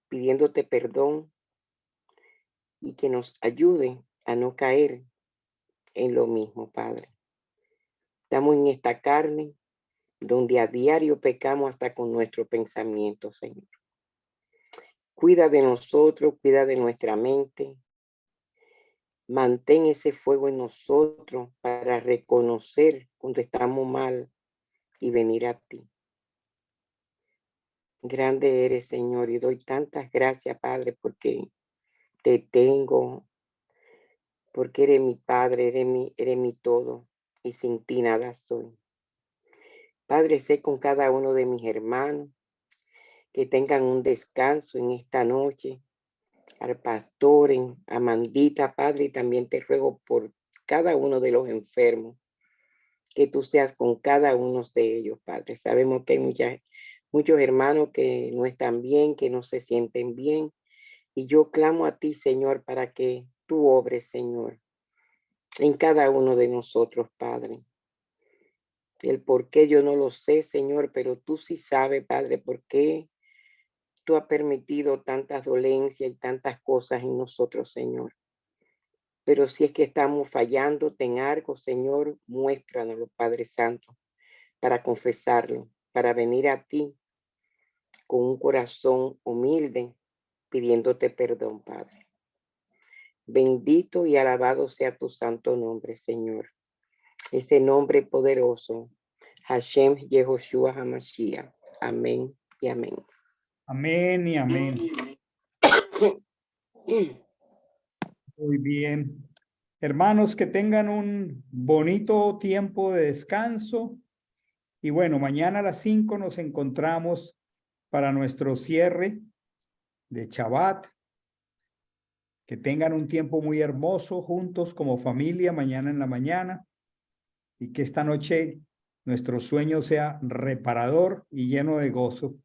pidiéndote perdón y que nos ayude a no caer en lo mismo, Padre. Estamos en esta carne donde a diario pecamos hasta con nuestro pensamiento, Señor. Cuida de nosotros, cuida de nuestra mente. Mantén ese fuego en nosotros para reconocer cuando estamos mal y venir a ti. Grande eres, Señor, y doy tantas gracias, Padre, porque te tengo, porque eres mi Padre, eres mi todo, y sin ti nada soy. Padre, sé con cada uno de mis hermanos que tengan un descanso en esta noche, al pastor, a Mandita, Padre, y también te ruego por cada uno de los enfermos, que tú seas con cada uno de ellos, Padre. Sabemos que hay muchos hermanos que no están bien, que no se sienten bien, y yo clamo a ti, Señor, para que tú obres, Señor, en cada uno de nosotros, Padre. El por qué yo no lo sé, Señor, pero tú sí sabes, Padre, por qué tú has permitido tantas dolencias y tantas cosas en nosotros, Señor. Pero si es que estamos fallando en algo, Señor, muéstranoslo, Padre Santo, para confesarlo, para venir a ti con un corazón humilde, pidiéndote perdón, Padre. Bendito y alabado sea tu santo nombre, Señor. Ese nombre poderoso, Hashem Yehoshua HaMashiach. Amén y amén. Amén y amén. Muy bien. Hermanos, que tengan un bonito tiempo de descanso. Y bueno, mañana a las 5 nos encontramos para nuestro cierre de Shabbat. Que tengan un tiempo muy hermoso juntos como familia mañana en la mañana y que esta noche nuestro sueño sea reparador y lleno de gozo.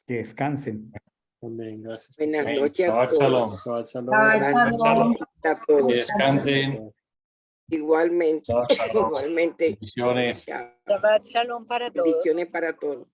Que descansen. Amén. Gracias. Buenas Amén. noches a Shabbat shalom. todos. Shabbat shalom. Shabbat shalom. A todos. Que descansen. Igualmente. Shabbat shalom. Igualmente. Bendiciones. Chao. Shabbat shalom para todos. Bendiciones para todos.